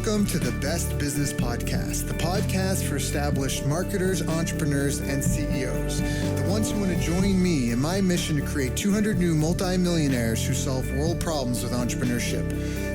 Welcome to the Best Business Podcast, the podcast for established marketers, entrepreneurs, and CEOs. The ones who want to join me in my mission to create 200 new multi-millionaires who solve world problems with entrepreneurship.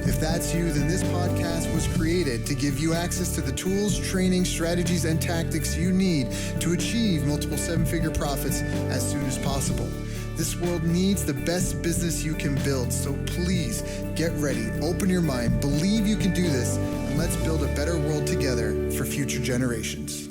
If that's you, then this podcast was created to give you access to the tools, training, strategies, and tactics you need to achieve multiple seven-figure profits as soon as possible. This world needs the best business you can build, so please get ready, open your mind, believe you can do this, and let's build a better world together for future generations.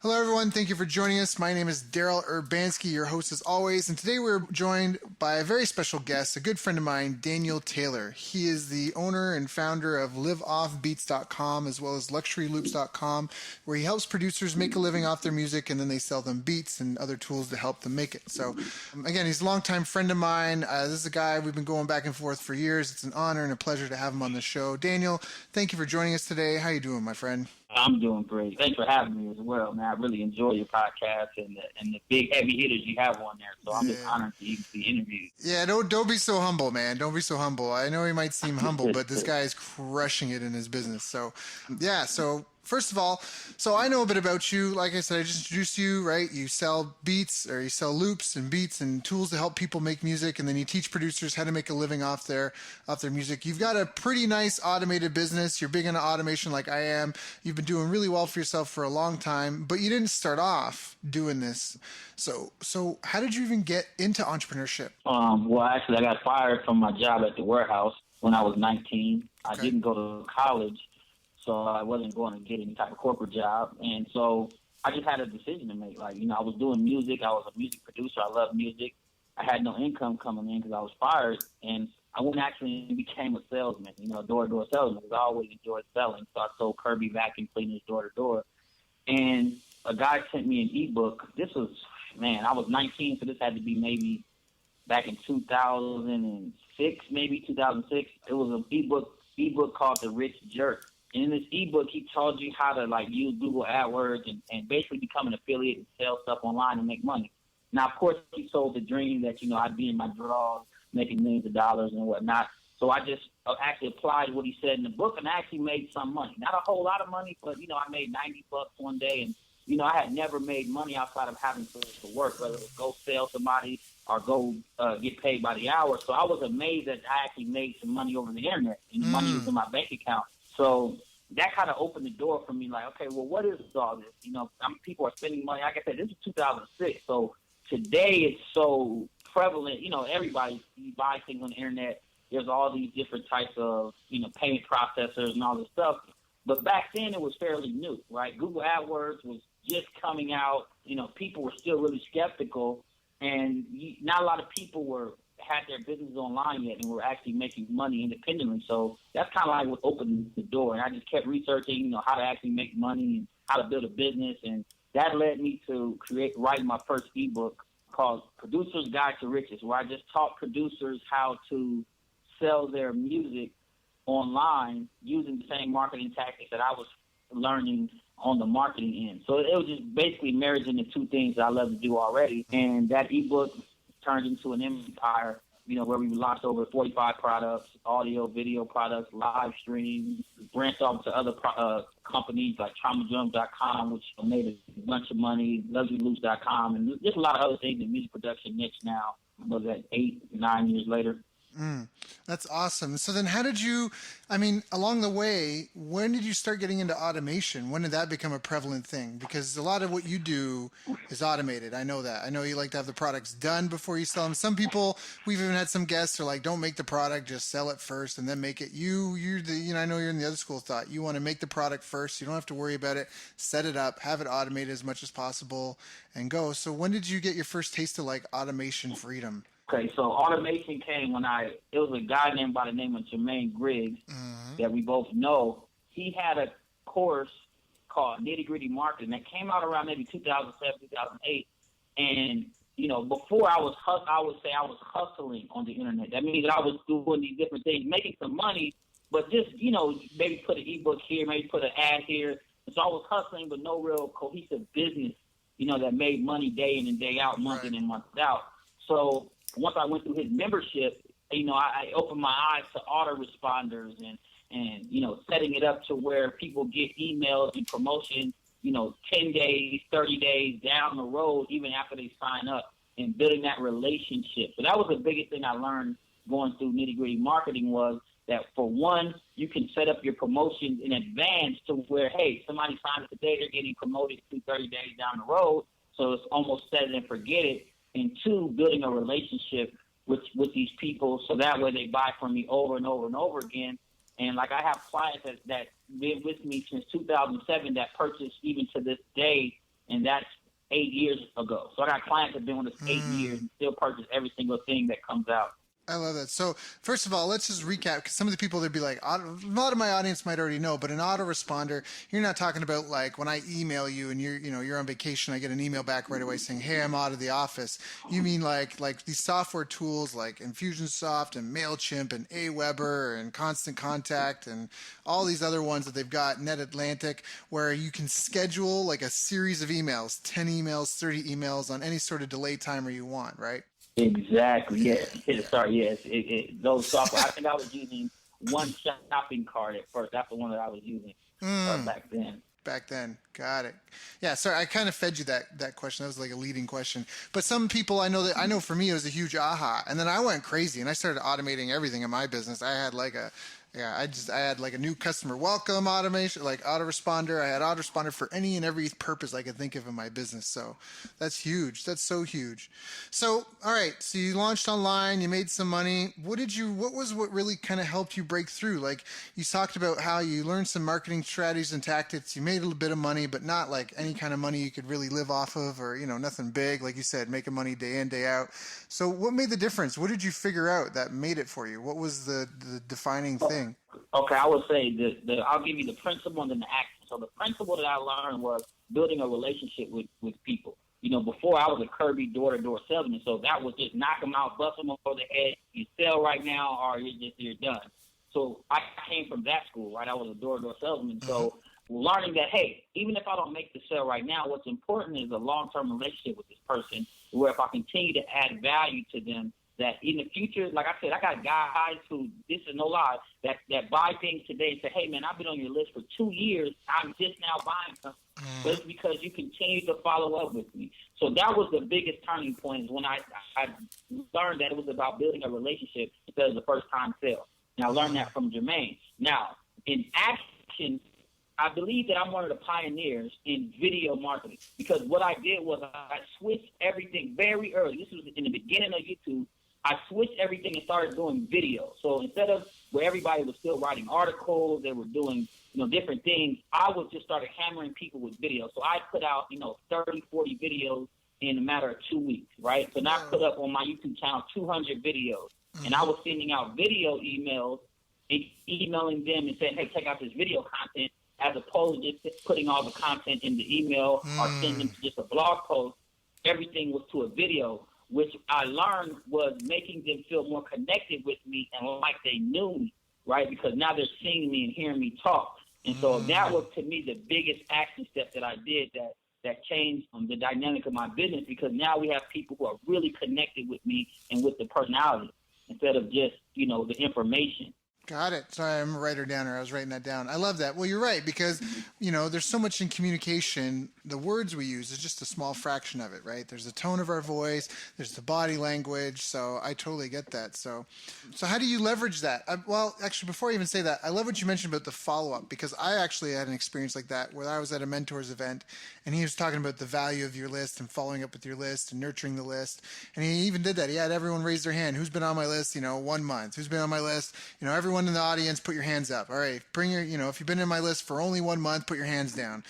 Hello, everyone. Thank you for joining us. My name is Daryl Urbanski, your host as always. And today we're joined by a very special guest, a good friend of mine, Daniel Taylor. He is the owner and founder of liveoffbeats.com as well as luxuryloops.com, where he helps producers make a living off their music and then they sell them beats and other tools to help them make it. So again, he's a longtime friend of mine. This is a guy we've been going back and forth for years. It's an honor and a pleasure to have him on the show. Daniel, thank you for joining us today. How you doing, my friend? I'm doing great. Thanks for having me as well, man. I really enjoy your podcast and the big heavy hitters you have on there. So I'm just honored to even be interviewed. Yeah, don't be so humble, man. Don't be so humble. I know he might seem humble, but this guy is crushing it in his business. So, yeah. So first of all, so I know a bit about you. Like I said, I just introduced you, right? You sell beats, or you sell loops and beats and tools to help people make music, and then you teach producers how to make a living off their music. You've got a pretty nice automated business. You're big into automation like I am. You've been doing really well for yourself for a long time, but you didn't start off doing this. So how did you even get into entrepreneurship? Well, actually, I got fired from my job at the warehouse when I was 19. Okay. I didn't go to college, so I wasn't going to get any type of corporate job. And so I just had a decision to make. Like, I was doing music. I was a music producer. I loved music. I had no income coming in because I was fired. And I went actually and became a salesman, door-to-door salesman, because I always enjoyed selling. So I sold Kirby vacuum cleaners door-to-door. And a guy sent me an ebook. This was, I was 19, so this had to be maybe back in 2006, maybe 2006. It was an ebook called The Rich Jerk. And in this ebook, he taught you how to use Google AdWords and basically become an affiliate and sell stuff online and make money. Now, of course, he sold the dream that, I'd be in my drawers making millions of dollars and whatnot. So I just actually applied what he said in the book and I actually made some money. Not a whole lot of money, but, I made $90 one day. And, I had never made money outside of having to work, whether it was go sell somebody or go get paid by the hour. So I was amazed that I actually made some money over the internet and the money was in my bank account. So that kind of opened the door for me, like, okay, well, what is all this? People are spending money. Like I said, this is 2006. So today it's so prevalent. Everybody, you buy things on the internet. There's all these different types of, payment processors and all this stuff. But back then it was fairly new, right? Google AdWords was just coming out. People were still really skeptical. And not a lot of people had their business online yet and were actually making money independently. So that's kind of like what opened the door. And I just kept researching, how to actually make money and how to build a business. And that led me to write my first ebook called Producer's Guide to Riches, where I just taught producers how to sell their music online using the same marketing tactics that I was learning on the marketing end. So it was just basically merging the two things that I love to do already. And that ebook turned into an empire, where we launched over 45 products, audio, video products, live streams, branched off to other companies like TraumaDrums.com, which made a bunch of money, LuxuryLoops.com, and just a lot of other things in music production niche now. Was that 8-9 years later? That's awesome. So then how did you, along the way, when did you start getting into automation? When did that become a prevalent thing? Because a lot of what you do is automated. I know that. I know you like to have the products done before you sell them. Some people, we've even had some guests are like, don't make the product, just sell it first and then make it. I know you're in the other school of thought. You want to make the product first. You don't have to worry about it. Set it up, have it automated as much as possible and go. So when did you get your first taste of automation freedom? Okay, so automation came when it was a guy by the name of Jermaine Griggs that we both know. He had a course called Nitty Gritty Marketing that came out around maybe 2007, 2008. And, before I would say I was hustling on the internet. That means that I was doing these different things, making some money, but just, maybe put an ebook here, maybe put an ad here. So I was hustling, but no real cohesive business, that made money day in and day out, month in and month out. So once I went through his membership, I opened my eyes to autoresponders and setting it up to where people get emails and promotions, 10 days, 30 days down the road, even after they sign up, and building that relationship. So that was the biggest thing I learned going through nitty-gritty marketing, was that, for one, you can set up your promotions in advance to where, hey, somebody signs up today, they're getting promoted 30 days down the road. So it's almost set it and forget it. And two, building a relationship with these people, so that way they buy from me over and over and over again. And like, I have clients that been with me since 2007 that purchase even to this day, and that's 8 years ago. So I got clients that have been with us 8 years and still purchase every single thing that comes out. I love that. So first of all, let's just recap, because some of the people, they'd be like, a lot of my audience might already know, but an autoresponder, you're not talking about like when I email you and you're on vacation, I get an email back right away saying, hey, I'm out of the office. You mean like these software tools like Infusionsoft and MailChimp and Aweber and Constant Contact and all these other ones that they've got, NetAtlantic, where you can schedule like a series of emails, 10 emails, 30 emails on any sort of delay timer you want, right? Exactly. Yes. Sorry. Yes. Those software. I think I was using One Shopping Cart at first. That's the one that I was using back then. Back then. Got it. Yeah. Sorry, I kind of fed you that question. That was like a leading question. But some people I know for me it was a huge aha, and then I went crazy and I started automating everything in my business. I had like I had like a new customer welcome automation, like autoresponder. I had autoresponder for any and every purpose I could think of in my business. So that's huge. That's so huge. So, all right. So you launched online, you made some money. What really kind of helped you break through? Like, you talked about how you learned some marketing strategies and tactics. You made a little bit of money, but not like any kind of money you could really live off of, or, nothing big. Like you said, making money day in, day out. So what made the difference? What did you figure out that made it for you? What was the defining thing? Okay, I would say I'll give you the principle and then the action. So the principle that I learned was building a relationship with people. Before I was a Kirby door-to-door salesman, so that was just knock them out, bust them over the head. You sell right now, or you're done. So I came from that school, right? I was a door-to-door salesman. So learning that, hey, even if I don't make the sale right now, what's important is a long-term relationship with this person, where if I continue to add value to them, that in the future, like I said, I got guys who, this is no lie, that buy things today and say, hey, man, I've been on your list for 2 years. I'm just now buying something. But it's because you continue to follow up with me. So that was the biggest turning point, is when I learned that it was about building a relationship instead of the first-time sale. And I learned that from Jermaine. Now, in action, I believe that I'm one of the pioneers in video marketing, because what I did was I switched everything very early. This was in the beginning of YouTube. I switched everything and started doing video. So instead of where everybody was still writing articles, they were doing, different things, I was just started hammering people with video. So I put out, 30, 40 videos in a matter of 2 weeks, right? So now I put up on my YouTube channel 200 videos. And I was sending out video emails and emailing them and saying, hey, check out this video content, as opposed to just putting all the content in the email or sending them to just a blog post. Everything was to a video, which I learned was making them feel more connected with me and like they knew me, right? Because now they're seeing me and hearing me talk. And so that was, to me, the biggest action step that I did that changed the dynamic of my business, because now we have people who are really connected with me and with the personality instead of just, the information. Got it. Sorry, I'm a writer downer. I was writing that down. I love that. Well, you're right, because, there's so much in communication. The words we use is just a small fraction of it, right? There's the tone of our voice. There's the body language. So I totally get that. So how do you leverage that? Well, actually, before I even say that, I love what you mentioned about the follow-up, because I actually had an experience like that where I was at a mentor's event, and he was talking about the value of your list and following up with your list and nurturing the list. And he even did that. He had everyone raise their hand. Who's been on my list, 1 month? Who's been on my list? Everyone in the audience, put your hands up. All right, bring your, if you've been in my list for only 1 month, put your hands down.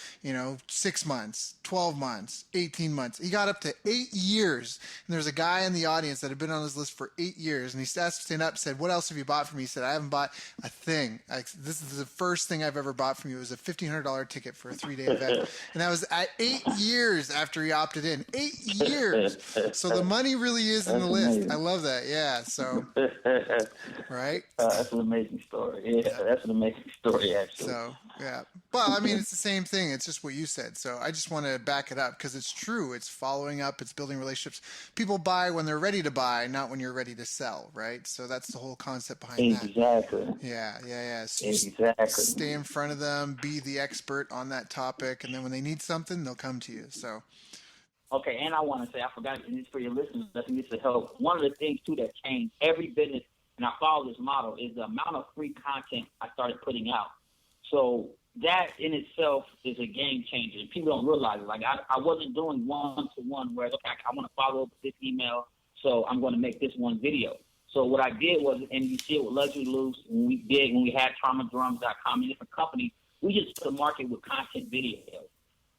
6 months, 12 months, 18 months. He got up to 8 years. And there's a guy in the audience that had been on his list for 8 years. And he asked to stand up, said, what else have you bought from me? He said, I haven't bought a thing. This is the first thing I've ever bought from you. It was a $1,500 ticket for a 3-day event. And that was at 8 years after he opted in. 8 years. So the money really is in the list. I love that. Yeah. So, right. That's amazing. amazing story. Yeah, that's an amazing story, actually. So, yeah. But, I mean, it's the same thing. It's just what you said. So I just want to back it up because it's true. It's following up. It's building relationships. People buy when they're ready to buy, not when you're ready to sell, right? So that's the whole concept behind that. Exactly. Yeah. So exactly. stay in front of them, be the expert on that topic, and then when they need something, they'll come to you. So. Okay, and I want to say, I forgot, and it's for your listeners, I think this will help. One of the things, too, that changed every business, and I follow this model, is the amount of free content I started putting out. So that in itself is a game changer. People don't realize it. Like, I wasn't doing one-to-one where, okay, I want to follow up with this email, so I'm going to make this one video. So what I did was, and you see it with Luxury Loose, when we had traumadrums.com, different companies, we just put a market with content videos.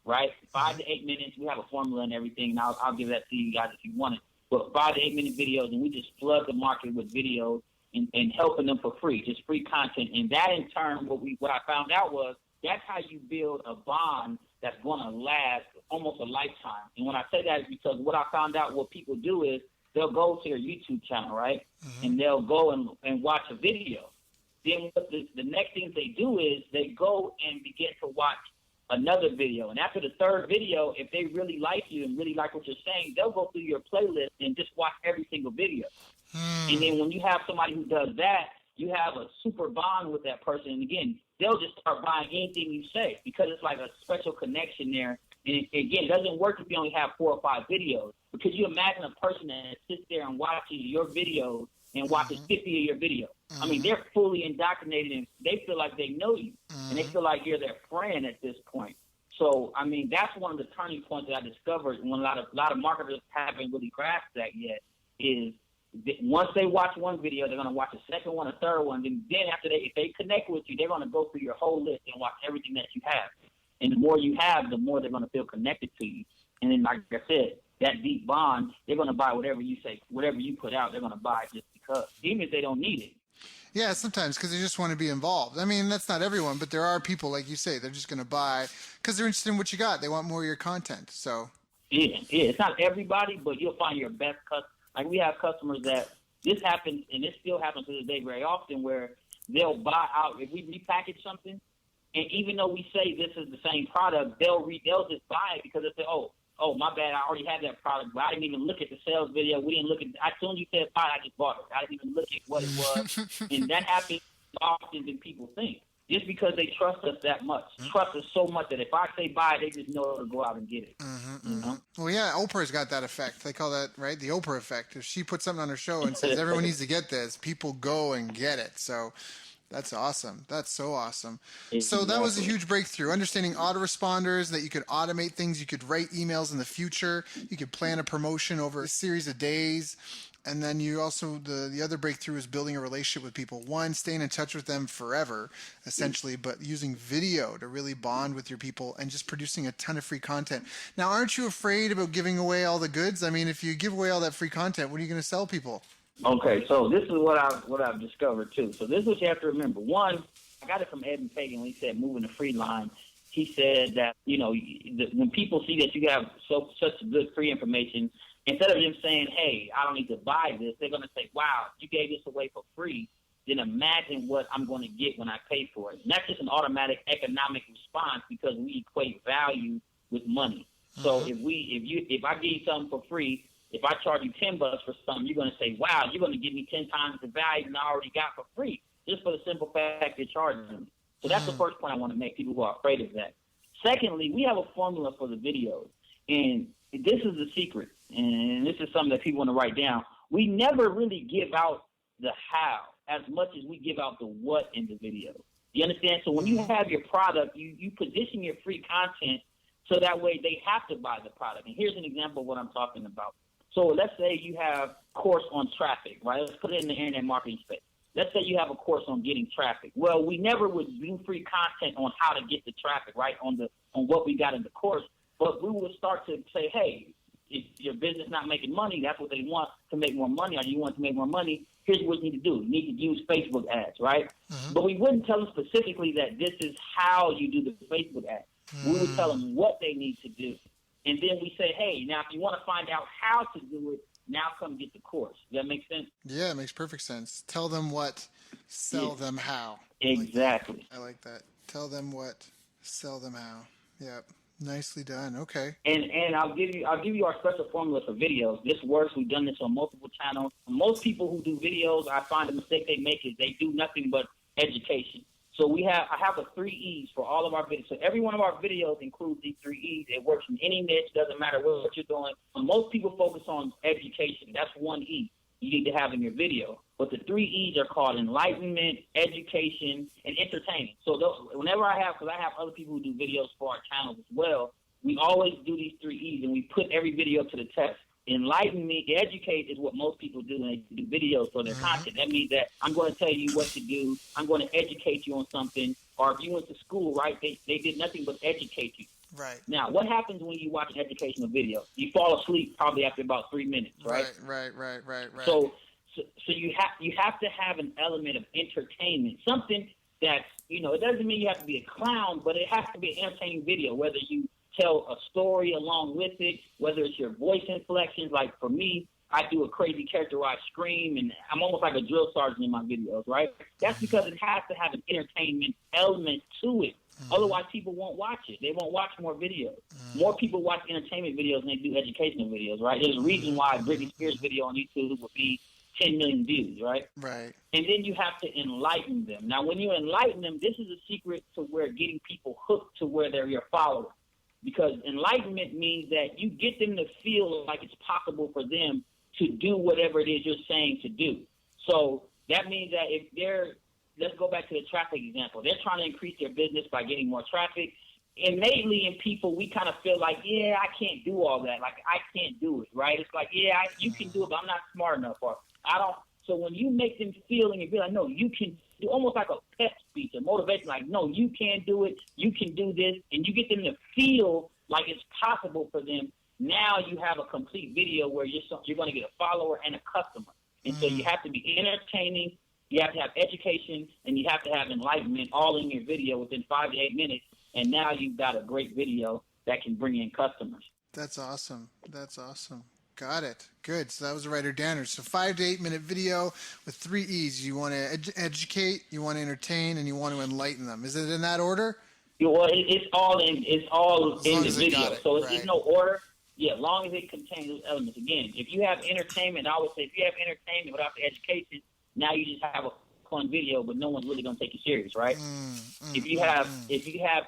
Right? 5 to 8 minutes. We have a formula and everything, and I'll give that to you guys if you want it. But 5 to 8 minute videos, and we just flood the market with videos and helping them for free, just free content. And that in turn, what I found out was that's how you build a bond that's going to last almost a lifetime. And when I say that is because what I found out what people do is they'll go to your YouTube channel, right? Mm-hmm. And they'll go and watch a video. Then what the next thing they do is they go and begin to watch another video. And after the third video, if they really like you and really like what you're saying, they'll go through your playlist and just watch every single video. And then when you have somebody who does that, you have a super bond with that person. And again, they'll just start buying anything you say because it's like a special connection there. And again, it doesn't work if you only have 4 or 5 videos, because you imagine a person that sits there and watches your videos and watches 50 of your videos. I mean, they're fully indoctrinated and they feel like they know you and they feel like you're their friend at this point. So, I mean, that's one of the turning points that I discovered when a lot of marketers haven't really grasped that yet is once they watch one video, they're going to watch a second one, a third one. Then after if they connect with you, they're going to go through your whole list and watch everything that you have. And the more you have, the more they're going to feel connected to you. And then, like I said, that deep bond, they're going to buy whatever you say, whatever you put out, they're going to buy just because, even if they don't need it. Yeah, sometimes because they just want to be involved. I mean, that's not everyone, but there are people, like you say, they're just going to buy because they're interested in what you got. They want more of your content. So yeah, it's not everybody, but you'll find your best customers. Like we have customers that this happens, and this still happens to this day very often, where they'll buy out if we repackage something, and even though we say this is the same product, they'll just buy it because they say, oh, my bad, I already had that product, but I didn't even look at the sales video. We didn't look at as soon as you said buy, I just bought it. I didn't even look at what it was. And that happens often than people think. Just because they trust us that much. Trust us so much that if I say buy, they just know to go out and get it. You know? Well, yeah, Oprah's got that effect. They call that, right, the Oprah effect. If she puts something on her show and says everyone needs to get this, people go and get it. So that's awesome. That's so awesome. So that was a huge breakthrough. Understanding autoresponders, that you could automate things. You could write emails in the future. You could plan a promotion over a series of days. And then you also, the other breakthrough is building a relationship with people. One, staying in touch with them forever, essentially, but using video to really bond with your people and just producing a ton of free content. Now, aren't you afraid about giving away all the goods? I mean, if you give away all that free content, what are you going to sell people? Okay, so this is what I've discovered too. So this is what you have to remember. One, I got it from Evan Pagan when he said moving the free line. He said that when people see that you have such good free information, instead of them saying, "Hey, I don't need to buy this," they're going to say, "Wow, you gave this away for free. Then imagine what I'm going to get when I pay for it." And that's just an automatic economic response because we equate value with money. So if I give you something for free. If I charge you $10 for something, you're going to say, wow, you're going to give me 10 times the value than I already got for free, just for the simple fact you're charging them. So that's the first point I want to make, people who are afraid of that. Secondly, we have a formula for the videos, and this is the secret, and this is something that people want to write down. We never really give out the how as much as we give out the what in the video. You understand? So when you have your product, you position your free content so that way they have to buy the product. And here's an example of what I'm talking about. So let's say you have a course on traffic, right? Let's put it in the internet marketing space. Let's say you have a course on getting traffic. Well, we never would do free content on how to get the traffic, right, on what we got in the course. But we would start to say, hey, if your business not making money, that's what they want to make more money, or you want to make more money, here's what you need to do. You need to use Facebook ads, right? But we wouldn't tell them specifically that this is how you do the Facebook ads. We would tell them what they need to do. And then we say, hey, now if you want to find out how to do it, Now come get the course. Does that make sense? Yeah, it makes perfect sense. Tell them what, sell them how. Exactly. I like that. Tell them what, sell them how. Yep. Nicely done. Okay. And I'll give you our special formula for videos. This works. We've done this on multiple channels. Most people who do videos, I find the mistake they make is they do nothing but education. So I have the 3 E's for all of our videos. So every one of our videos includes these 3 E's. It works in any niche, doesn't matter what you're doing. Most people focus on education. That's 1 E you need to have in your video. But the 3 E's are called enlightenment, education, and entertaining. So whenever because I have other people who do videos for our channel as well, we always do these 3 E's, and we put every video to the test. Enlightenment, educate is what most people do when they do videos for their content. That means that I'm going to tell you what to do. I'm going to educate you on something. Or if you went to school, right, they did nothing but educate you. Right. Now, what happens when you watch an educational video? You fall asleep probably after about 3 minutes, right? Right. So you have to have an element of entertainment, something that's, it doesn't mean you have to be a clown, but it has to be an entertaining video, whether you tell a story along with it, whether it's your voice inflections. Like for me, I do a crazy character where I scream, and I'm almost like a drill sergeant in my videos, right? That's because it has to have an entertainment element to it. Otherwise, people won't watch it. They won't watch more videos. More people watch entertainment videos than they do educational videos, right? There's a reason why Britney Spears' video on YouTube would be 10 million views, right? Right. And then you have to enlighten them. Now, when you enlighten them, this is a secret to where getting people hooked to where they're your followers. Because enlightenment means that you get them to feel like it's possible for them to do whatever it is you're saying to do. So that means that if let's go back to the traffic example. They're trying to increase their business by getting more traffic. Innately in people, we kind of feel like, yeah, I can't do all that. Like, I can't do it, right? It's like, yeah, you can do it, but I'm not smart enough. Or I don't. So when you make them feel and you be like, no, you can do, almost like a pep speech, a motivation, like, no, you can do it, you can do this, and you get them to feel like it's possible for them. Now you have a complete video where you're going to get a follower and a customer. And so you have to be entertaining, you have to have education, and you have to have enlightenment all in your video within 5 to 8 minutes. And now you've got a great video that can bring in customers. That's awesome. Got it. Good. So that was the writer Danner. So 5 to 8 minute video with 3 E's. You want to educate, you want to entertain, and you want to enlighten them. Is it in that order? Well, it's all in the video. So it's no order. Yeah, as long as it contains those elements. Again, if you have entertainment, I would say if you have entertainment without the education, now you just have a fun video, but no one's really going to take you serious, right? If you have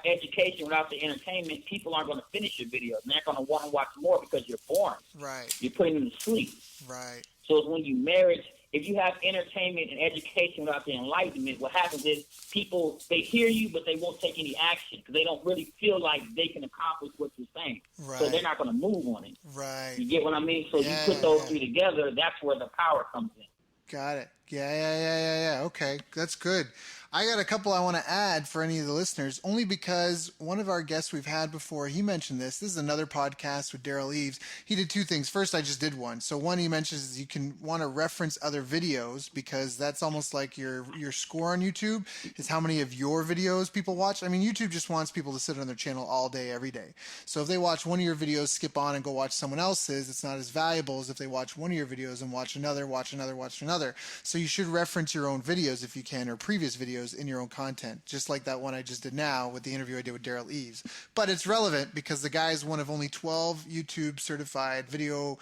education without the entertainment, people aren't going to finish your videos. And they're going to want to watch more because you're boring. Right. You're putting them to sleep. Right. So it's when you marry, if you have entertainment and education without the enlightenment, what happens is people, they hear you, but they won't take any action because they don't really feel like they can accomplish what you're saying. Right. So they're not going to move on it. Right. You get what I mean? So you put those three together, that's where the power comes in. Got it. Yeah. Okay, that's good. I got a couple I want to add for any of the listeners, only because one of our guests we've had before, he mentioned this. This is another podcast with Daryl Eves. He did 2 things. First, I just did one. So one he mentions is you can want to reference other videos because that's almost like your score on YouTube is how many of your videos people watch. I mean, YouTube just wants people to sit on their channel all day, every day. So if they watch one of your videos, skip on and go watch someone else's, it's not as valuable as if they watch one of your videos and watch another. So you should reference your own videos if you can, or previous videos in your own content, just like that one I just did now with the interview I did with Daryl Eves. But it's relevant because the guy is one of only 12 YouTube certified YouTube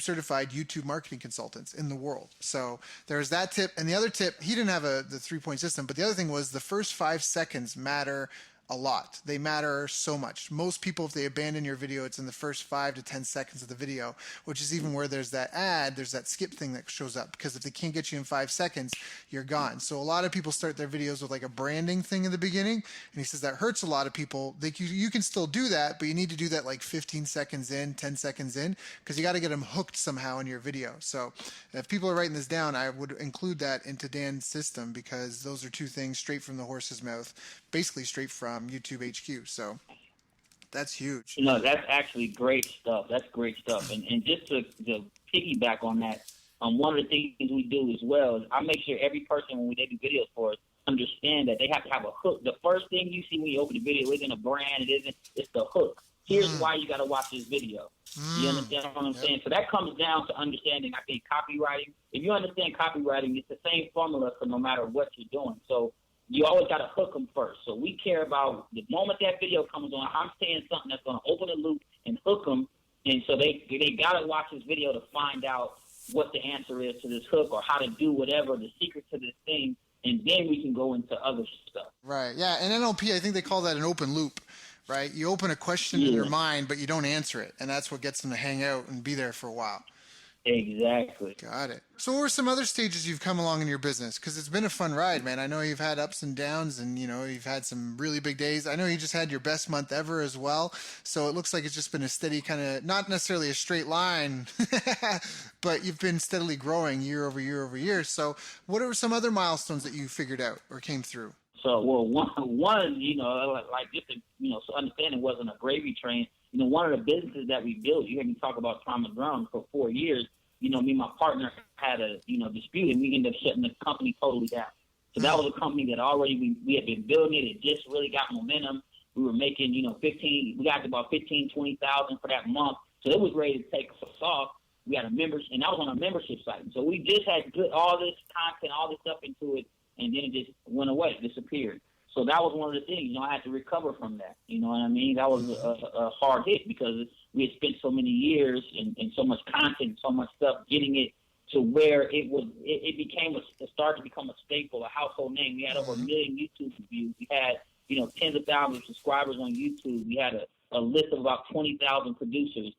certified YouTube marketing consultants in the world. So there's that tip. And the other tip, he didn't have the 3-point system, but the other thing was the first 5 seconds matter a lot. They matter so much. Most people, if they abandon your video, it's in the first 5 to 10 seconds of the video, which is even where there's that ad, there's that skip thing that shows up, because if they can't get you in 5 seconds, you're gone. So a lot of people start their videos with like a branding thing in the beginning, and he says that hurts a lot of people. You can still do that, but you need to do that like 15 seconds in, 10 seconds in, because you got to get them hooked somehow in your video. So if people are writing this down, I would include that into Dan's system, because those are 2 things straight from the horse's mouth, basically straight from YouTube HQ. So that's huge. No, that's actually great stuff. That's great stuff. And just to piggyback on that, one of the things we do as well is I make sure every person, when they do videos for us, understand that they have to have a hook. The first thing you see when you open the video isn't a brand. It's the hook. Here's why you got to watch this video. You understand what I'm saying? So that comes down to understanding, I think, copywriting. If you understand copywriting, it's the same formula for no matter what you're doing. So you always got to hook them first. So we care about the moment that video comes on, I'm saying something that's going to open the loop and hook them. And so they got to watch this video to find out what the answer is to this hook or how to do whatever, the secret to this thing. And then we can go into other stuff. Right. Yeah. And NLP, I think they call that an open loop, right? You open a question in their mind, but you don't answer it. And that's what gets them to hang out and be there for a while. Exactly. Got it. So what were some other stages you've come along in your business? Because it's been a fun ride, man. I know you've had ups and downs and, you've had some really big days. I know you just had your best month ever as well. So it looks like it's just been a steady kind of, not necessarily a straight line, but you've been steadily growing year over year over year. So what are some other milestones that you figured out or came through? So, well, one, like just, so understanding wasn't a gravy train. One of the businesses that we built, you heard me talk about Trauma Drums for 4 years. Me and my partner had a, dispute, and we ended up shutting the company totally down. So that was a company that already we had been building it. It just really got momentum. We were making, we got to about 15, 20,000 for that month. So it was ready to take us off. We had a membership, and that was on our membership site. So we just had all this content, all this stuff into it, and then it just went away, disappeared. So that was one of the things, I had to recover from that. You know what I mean? That was a hard hit because we had spent so many years and so much content, so much stuff, getting it to where it became it started to become a staple, a household name. We had over 1 million YouTube views. We had, tens of thousands of subscribers on YouTube. We had a list of about 20,000 producers.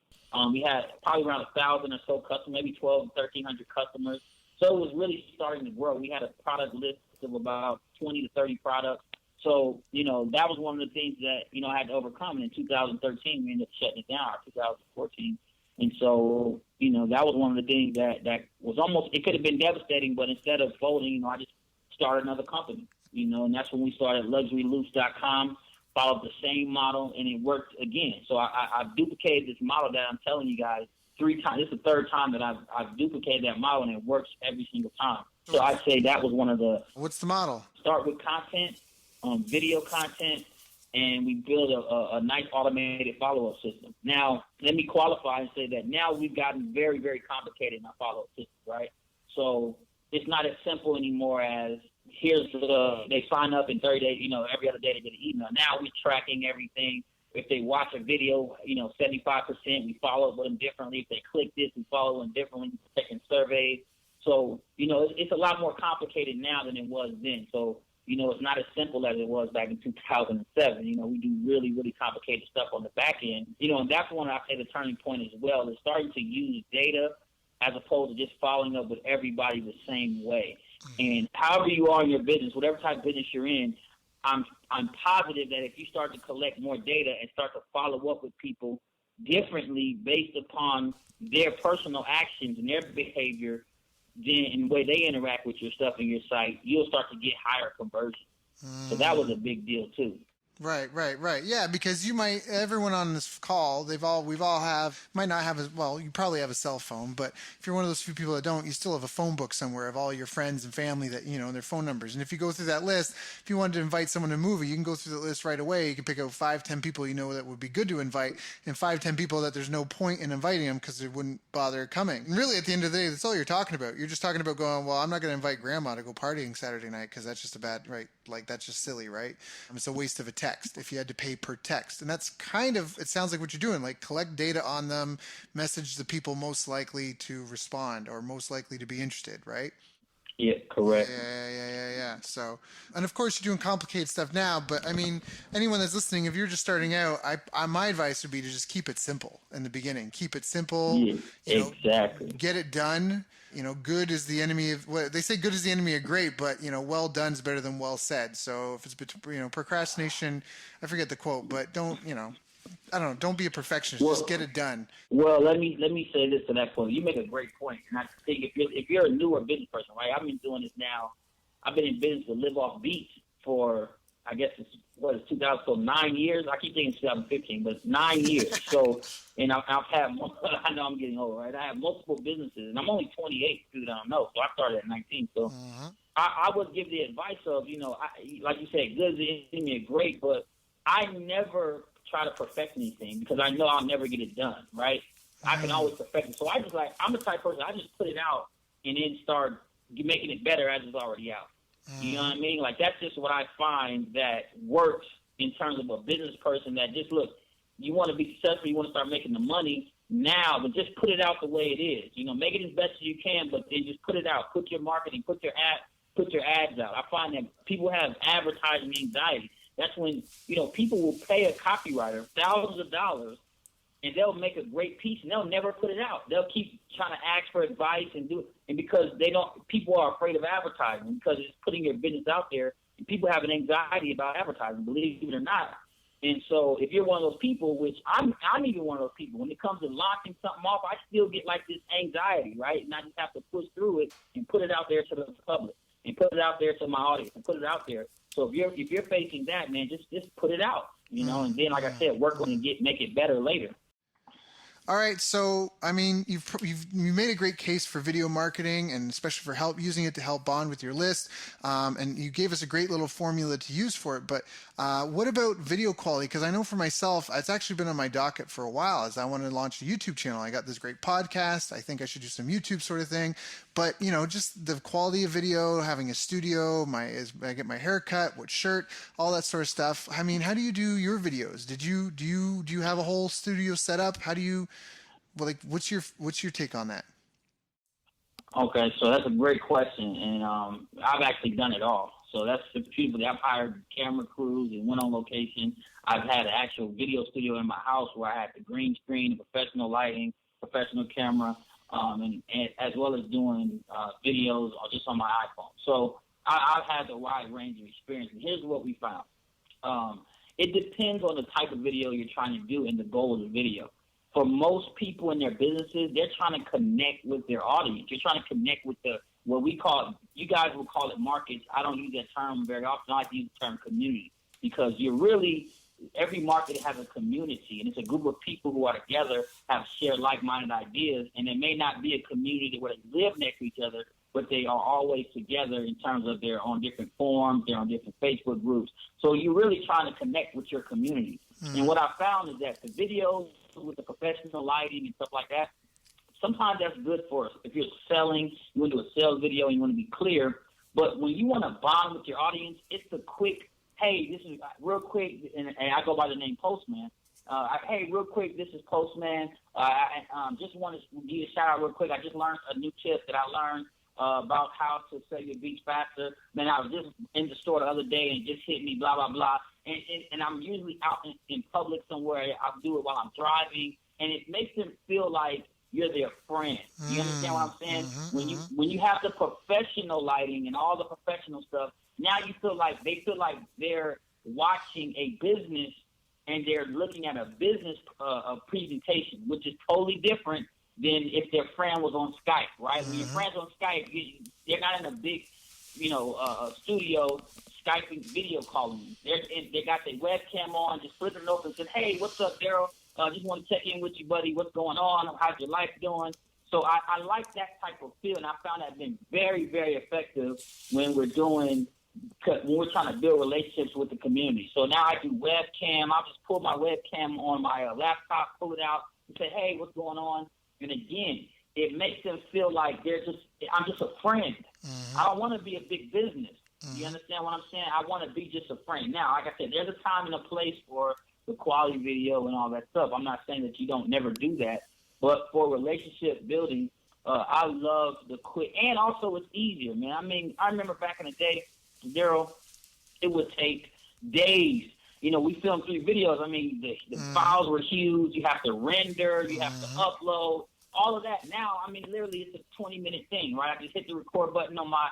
We had probably around 1,000 or so customers, maybe 1,200 to 1,300 customers. So it was really starting to grow. We had a product list of about 20 to 30 products. So, that was one of the things that, I had to overcome. And in 2013, we ended up shutting it down, or 2014. And so, that was one of the things that was almost, it could have been devastating, but instead of folding, I just started another company, and that's when we started luxuryloops.com, followed the same model, and it worked again. So I've duplicated this model that I'm telling you guys 3 times. This is the 3rd time that I've duplicated that model, and it works every single time. So I'd say that was one of the... What's the model? Start with content. Video content, and we build a nice automated follow-up system. Now, let me qualify and say that now we've gotten very, very complicated in our follow-up system, right? So it's not as simple anymore as they sign up in 30 days, every other day they get an email. Now we're tracking everything. If they watch a video, 75%, we follow up with them differently. If they click this, we follow them differently. We're taking surveys. So, it's a lot more complicated now than it was then. So, it's not as simple as it was back in 2007. We do really, really complicated stuff on the back end. And that's one I say the turning point as well, is starting to use data as opposed to just following up with everybody the same way. And however you are in your business, whatever type of business you're in, I'm positive that if you start to collect more data and start to follow up with people differently based upon their personal actions and their behavior, then in the way they interact with your stuff and your site, you'll start to get higher conversion. So that was a big deal too. Right. Yeah, because everyone on this call, you probably have a cell phone, but if you're one of those few people that don't, you still have a phone book somewhere of all your friends and family that, and their phone numbers. And if you go through that list, if you wanted to invite someone to a movie, you can go through the list right away. You can pick out 5-10 people that would be good to invite, and 5-10 people that there's no point in inviting them because they wouldn't bother coming. And really, at the end of the day, that's all you're talking about. You're just talking about going, well, I'm not going to invite grandma to go partying Saturday night because that's just that's just silly, right? It's a waste of a text if you had to pay per text. And that's it sounds like what you're doing, like collect data on them, message the people most likely to respond or most likely to be interested, right? Yeah, correct. Yeah. So, and of course you're doing complicated stuff now, but I mean, anyone that's listening, if you're just starting out, my advice would be to just keep it simple in the beginning. Keep it simple. Yeah, exactly. Get it done. Good is the enemy of what they say. Good is the enemy of great, but well done is better than well said. So if it's procrastination, I forget the quote, but don't I don't know. Don't be a perfectionist. Just get it done. Well, let me say this to that point. You make a great point, and I think if you're a newer business person, right? I've been doing this now. I've been in business to live off beats for I guess it's 2000, so 9 years. I keep thinking 2015, but it's 9 years. So, and I've had. I know I'm getting old, right? I have multiple businesses, and I'm only 28. Dude, I don't know. So I started at 19. So I would give the advice of like you said, good is the enemy of great, but I never try to perfect anything because I know I'll never get it done, right? I can always perfect it. So I'm the type of person, I just put it out and then start making it better as it's already out. You know what I mean? Like, that's just what I find that works in terms of a business person that just, look, you want to be successful, you want to start making the money now, but just put it out the way it is. You know, make it as best as you can, but then just put it out. Put your marketing, put your ads out. I find that people have advertising anxiety. That's when, you know, people will pay a copywriter thousands of dollars, and they'll make a great piece, and they'll never put it out. They'll keep trying to ask for advice and do it. And because people are afraid of advertising, because it's putting your business out there, and people have an anxiety about advertising, believe it or not. And so if you're one of those people, which I'm even one of those people, when it comes to launching something off, I still get like this anxiety, right? And I just have to push through it and put it out there to the public and put it out there to my audience and put it out there. So if you're facing that, man, just put it out, you know, and then, like I said, work on it and make it better later. All right, so I mean, you made a great case for video marketing, and especially for using it to help bond with your list. And you gave us a great little formula to use for it. But what about video quality? Because I know for myself, it's actually been on my docket for a while, as I want to launch a YouTube channel. I got this great podcast. I think I should do some YouTube sort of thing. But you know, just the quality of video, having a studio, I get my hair cut, what shirt, all that sort of stuff. I mean, how do you do your videos? Do you have a whole studio set up? How do you? Well, like, what's your take on that? Okay, so that's a great question, and I've actually done it all. So that's the people that I've hired camera crews and went on location. I've had an actual video studio in my house where I had the green screen, professional lighting, professional camera, and as well as doing videos just on my iPhone. So I've had a wide range of experience. And here's what we found. It depends on the type of video you're trying to do and the goal of the video. For most people in their businesses, they're trying to connect with their audience. You're trying to connect with what we call, you guys will call it markets. I don't use that term very often. I like to use the term community, because every market has a community, and it's a group of people who are together, have shared like-minded ideas, and it may not be a community where they live next to each other, but they are always together in terms of they're on different forums, they're on different Facebook groups. So you're really trying to connect with your community. And what I found is that the videos with the professional lighting and stuff like that, sometimes that's good for us. If you're selling, you want to do a sales video and you want to be clear. But when you want to bond with your audience, it's the quick, hey, this is real quick, and I go by the name Postman. Hey, real quick, this is Postman. I just want to give you a shout out real quick. I just learned a new tip that I learned about how to sell your beats faster. Man, I was just in the store the other day and it just hit me, blah, blah, blah. And I'm usually out in public somewhere. I'll do it while I'm driving, and it makes them feel like you're their friend. You understand what I'm saying? When you have the professional lighting and all the professional stuff, now they feel like they're watching a business and they're looking at a business presentation, which is totally different than if their friend was on Skype, right? When your friend's on Skype, they're not in a big, studio Skyping video calling. They got their webcam on, just flipping it open and said, hey, what's up, Daryl? Just want to check in with you, buddy. What's going on? How's your life doing? So I like that type of feel, and I found that been very, very effective when we're trying to build relationships with the community. So now I do webcam. I'll just pull my webcam on my laptop, pull it out, and say, hey, what's going on? And again, it makes them feel like I'm just a friend. I don't want to be a big business. You understand what I'm saying? I want to be just a friend. Now, like I said, there's a time and a place for the quality video and all that stuff. I'm not saying that you don't never do that, but for relationship building, I love the quick, and also it's easier, man. I mean, I remember back in the day, Daryl, it would take days. We filmed 3 videos. I mean, the files were huge. You have to render. You have to upload. All of that. Now, I mean, literally, it's a 20-minute thing, right? I just hit the record button on my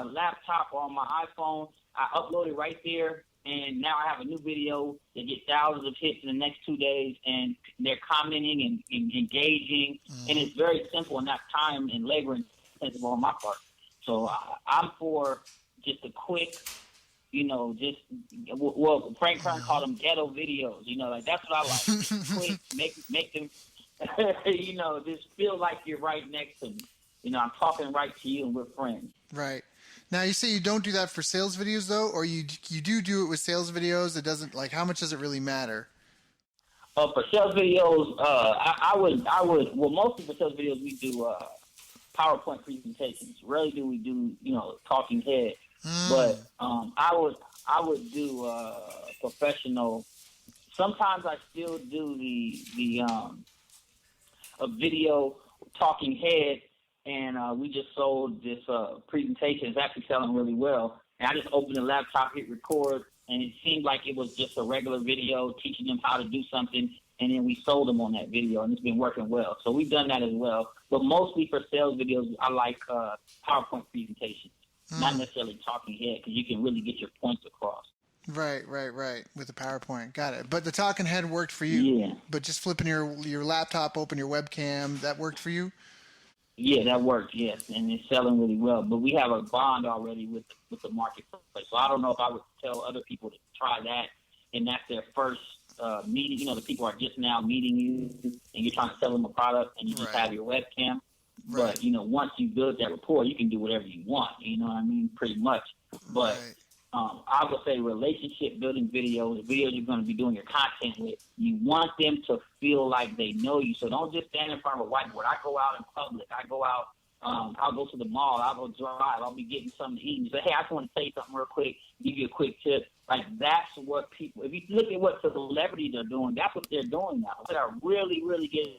laptop or on my iPhone. I upload it right there, and now I have a new video that gets thousands of hits in the next 2 days, and they're commenting and engaging, and it's very simple and not time and labor intensive on my part. So I'm for just a quick, Frank Kern called them ghetto videos. Like that's what I like. Quick, make them, just feel like you're right next to me. I'm talking right to you, and we're friends. Right. Now, you say you don't do that for sales videos, though, or you do it with sales videos? It doesn't, how much does it really matter? For sales videos, I would. Well, mostly for sales videos, we do PowerPoint presentations. Rarely do we do, talking head. But I would do professional. Sometimes I still do the a video talking head, and we just sold this presentation. It's actually selling really well. And I just opened the laptop, hit record, and it seemed like it was just a regular video teaching them how to do something, and then we sold them on that video, and it's been working well. So we've done that as well. But mostly for sales videos, I like PowerPoint presentations, not necessarily talking head, because you can really get your points across. Right. With the PowerPoint. Got it. But the talking head worked for you. Yeah. But just flipping your laptop open, your webcam, that worked for you? Yeah, that worked, yes. And it's selling really well. But we have a bond already with the marketplace. So I don't know if I would tell other people to try that, and that's their first meeting. The people are just now meeting you, and you're trying to sell them a product, and you just have your webcam. Right. But, once you build that rapport, you can do whatever you want. You know what I mean? Pretty much. But I would say relationship building videos you're going to be doing your content with, you want them to feel like they know you. So don't just stand in front of a whiteboard. I go out in public. I go out. I'll go to the mall. I'll go drive. I'll be getting something to eat. And say, hey, I just want to say something real quick, give you a quick tip. Like, that's what people, if you look at what celebrities are doing, that's what they're doing now. That are really, really getting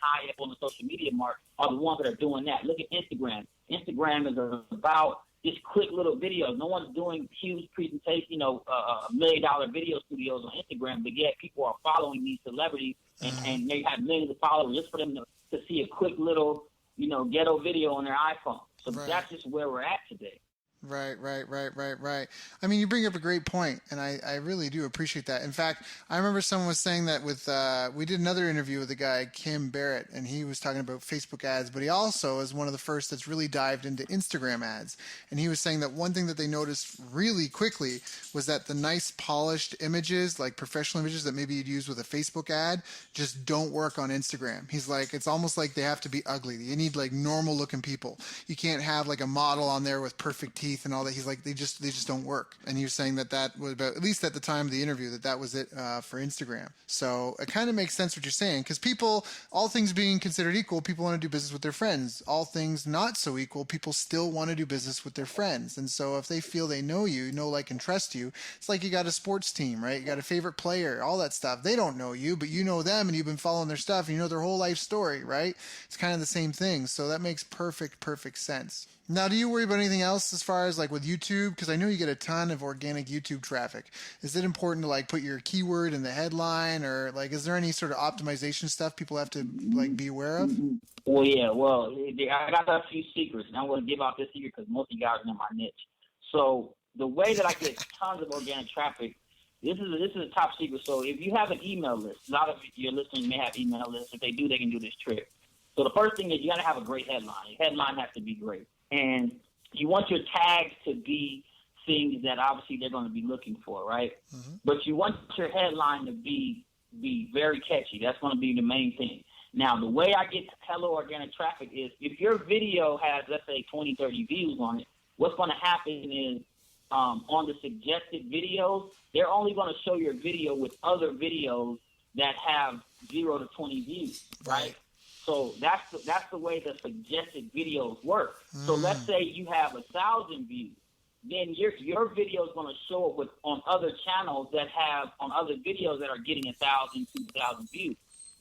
high up on the social media mark are the ones that are doing that. Look at Instagram. Instagram is about just quick little videos. No one's doing huge presentation, $1 million video studios on Instagram, but yet people are following these celebrities, and they have millions of followers just for them to see a quick little, ghetto video on their iPhone. So that's just where we're at today. Right. I mean, you bring up a great point, and I really do appreciate that. In fact, I remember someone was saying that we did another interview with the guy, Kim Barrett, and he was talking about Facebook ads, but he also is one of the first that's really dived into Instagram ads. And he was saying that one thing that they noticed really quickly was that the nice polished images, like professional images that maybe you'd use with a Facebook ad, just don't work on Instagram. He's like, it's almost like they have to be ugly. You need like normal looking people. You can't have like a model on there with perfect teeth and all that. He's like, they just don't work. And he was saying that was about, at least at the time of the interview, that was it for Instagram. So it kind of makes sense what you're saying, because people, all things being considered equal, people want to do business with their friends. All things not so equal, people still want to do business with their friends. And so if they feel they know you, like, and trust you, it's like you got a sports team, right? You got a favorite player, all that stuff. They don't know you, but you know them, and you've been following their stuff, and you know their whole life story, right? It's kind of the same thing. So that makes perfect sense. Now, do you worry about anything else as far as like with YouTube? Because I know you get a ton of organic YouTube traffic. Is it important to like put your keyword in the headline, or like is there any sort of optimization stuff people have to like be aware of? Well, yeah. Well, I got a few secrets, and I'm going to give out this secret because most of you guys know my niche. So the way that I get tons of organic traffic, this is a top secret. So if you have an email list, a lot of your listeners may have email lists. If they do, they can do this trick. So the first thing is you got to have a great headline. Your headline has to be great. And you want your tags to be things that obviously they're going to be looking for, right? Mm-hmm. But you want your headline to be very catchy. That's going to be the main thing. Now, the way I get hello organic traffic is if your video has, let's say, 20, 30 views on it, what's going to happen is on the suggested videos, they're only going to show your video with other videos that have 0 to 20 views, right? So that's the way the suggested videos work. So let's say you have 1,000 views, then your video is going to show up on other channels that have on other videos that are getting 1,000, 2,000 views.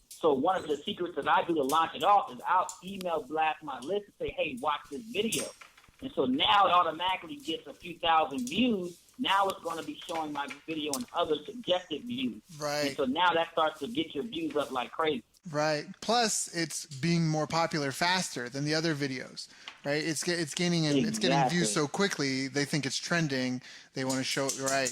So one of the secrets that I do to launch it off is I'll email blast my list and say, hey, watch this video. And so now it automatically gets a few thousand views. Now it's going to be showing my video in other suggested views. Right. And so now that starts to get your views up like crazy. Right. Plus, it's being more popular faster than the other videos, right? It's getting views so quickly. They think it's trending. They want to show it. Right.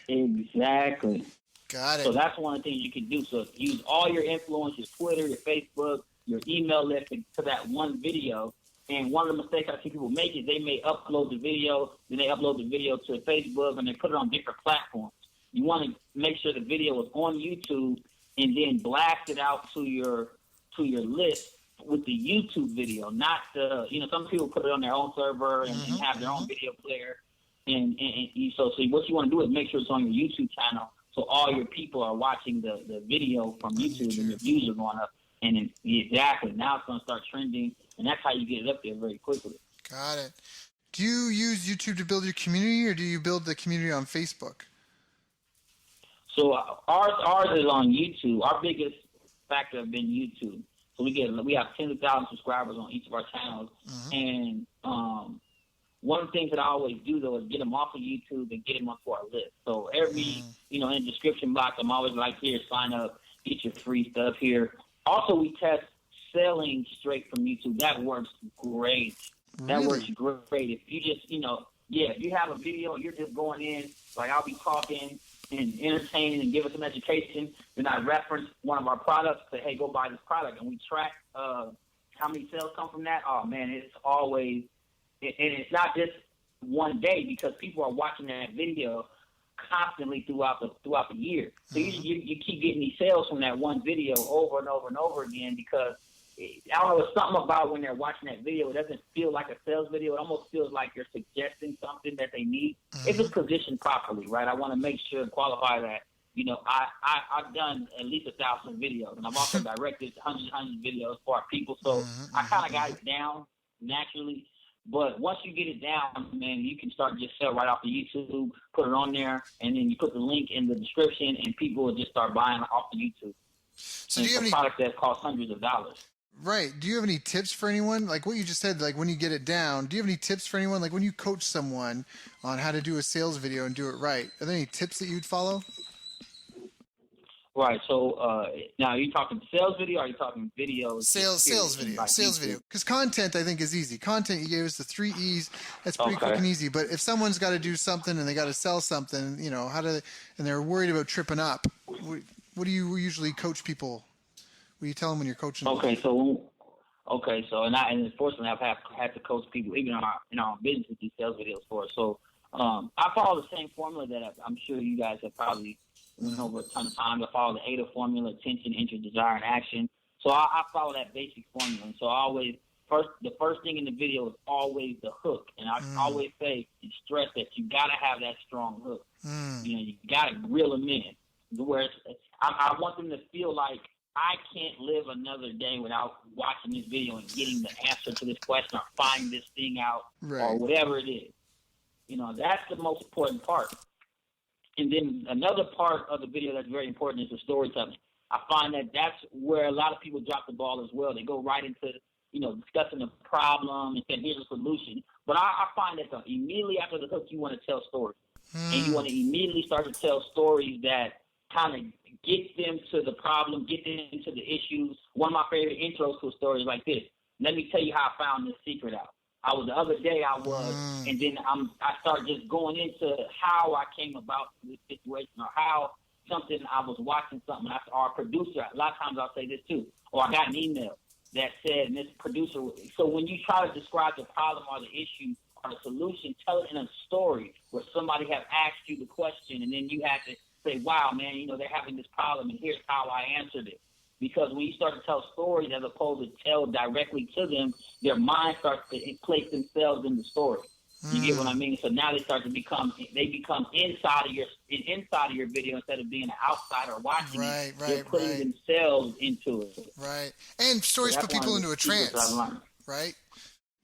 Exactly. Got it. So that's one of the things you can do. So use all your influence, your Twitter, your Facebook, your email list to that one video. And one of the mistakes I see people make is they may upload the video, then they upload the video to Facebook, and they put it on different platforms. You want to make sure the video is on YouTube, and then blast it out to your list with the YouTube video, not the, some people put it on their own server and have their own video player. And so what you want to do is make sure it's on your YouTube channel So all your people are watching the video from YouTube, and the views are going up. And then, exactly, now it's going to start trending, and that's how you get it up there very quickly. Got it. Do you use YouTube to build your community, or do you build the community on Facebook? So ours is on YouTube. Our biggest factor has been YouTube. So we have tens of thousands of subscribers on each of our channels, and one of the things that I always do though is get them off of YouTube and get them onto our list. So every in the description box, I'm always like, here, sign up, get your free stuff here. Also, we test selling straight from YouTube. That works great. That works great. If you just if you have a video, you're just going in, like I'll be talking and entertaining and give us some education, then I reference one of our products, say, hey, go buy this product, and we track how many sales come from that. Oh man, it's always, and it's not just one day, because people are watching that video constantly throughout the year. So you keep getting these sales from that one video over and over and over again, because I don't know, it's something about when they're watching that video, it doesn't feel like a sales video. It almost feels like you're suggesting something that they need. If it's positioned properly, right? I want to make sure and qualify that, I've done at least 1,000 videos, and I've also directed hundreds of videos for our people. So I kind of got it down naturally. But once you get it down, man, you can start to just sell right off the YouTube, put it on there, and then you put the link in the description, and people will just start buying off the YouTube. So and do you have any product that costs hundreds of dollars? Right. Do you have any tips for anyone? Like what you just said, like when you get it down, do you have any tips for anyone? Like when you coach someone on how to do a sales video and do it right, are there any tips that you'd follow? Right. So now, are you talking sales video, or are you talking videos? Sales video. Because content, I think, is easy. Content, you gave us the 3 E's. That's pretty quick and easy. But if someone's got to do something and they got to sell something, and they're worried about tripping up, what do you usually coach people? What do you tell them when you're coaching them? And unfortunately, I've had to coach people even in our business to do sales videos for us. So I follow the same formula that I'm sure you guys have probably went over a ton of times. I follow the AIDA formula: attention, interest, desire, and action. So I follow that basic formula. And so the first thing in the video is always the hook. And I always say and stress that you got to have that strong hook. You got to reel them in. Where I want them to feel like, I can't live another day without watching this video and getting the answer to this question, or finding this thing out, or whatever it is. That's the most important part. And then another part of the video that's very important is the storytelling. I find that that's where a lot of people drop the ball as well. They go right into, discussing the problem and saying, here's a solution. But I find that immediately after the hook, you want to tell stories. And you want to immediately start to tell stories that kind of get them to the problem, get them to the issues. One of my favorite intros to a story is like this. Let me tell you how I found this secret out. The other day and then I started just going into how I came about this situation, or how I was watching something. Our producer, a lot of times I'll say this too, or I got an email that said, and this producer. So when you try to describe the problem or the issue or the solution, tell it in a story where somebody have asked you the question, and then you have to say, wow, man, they're having this problem, and here's how I answered it. Because when you start to tell stories as opposed to tell directly to them, their mind starts to place themselves in the story. You get what I mean? So now they become inside of your video instead of being an outsider watching it. They're putting themselves into it. Right. And stories put people into a trance. Right?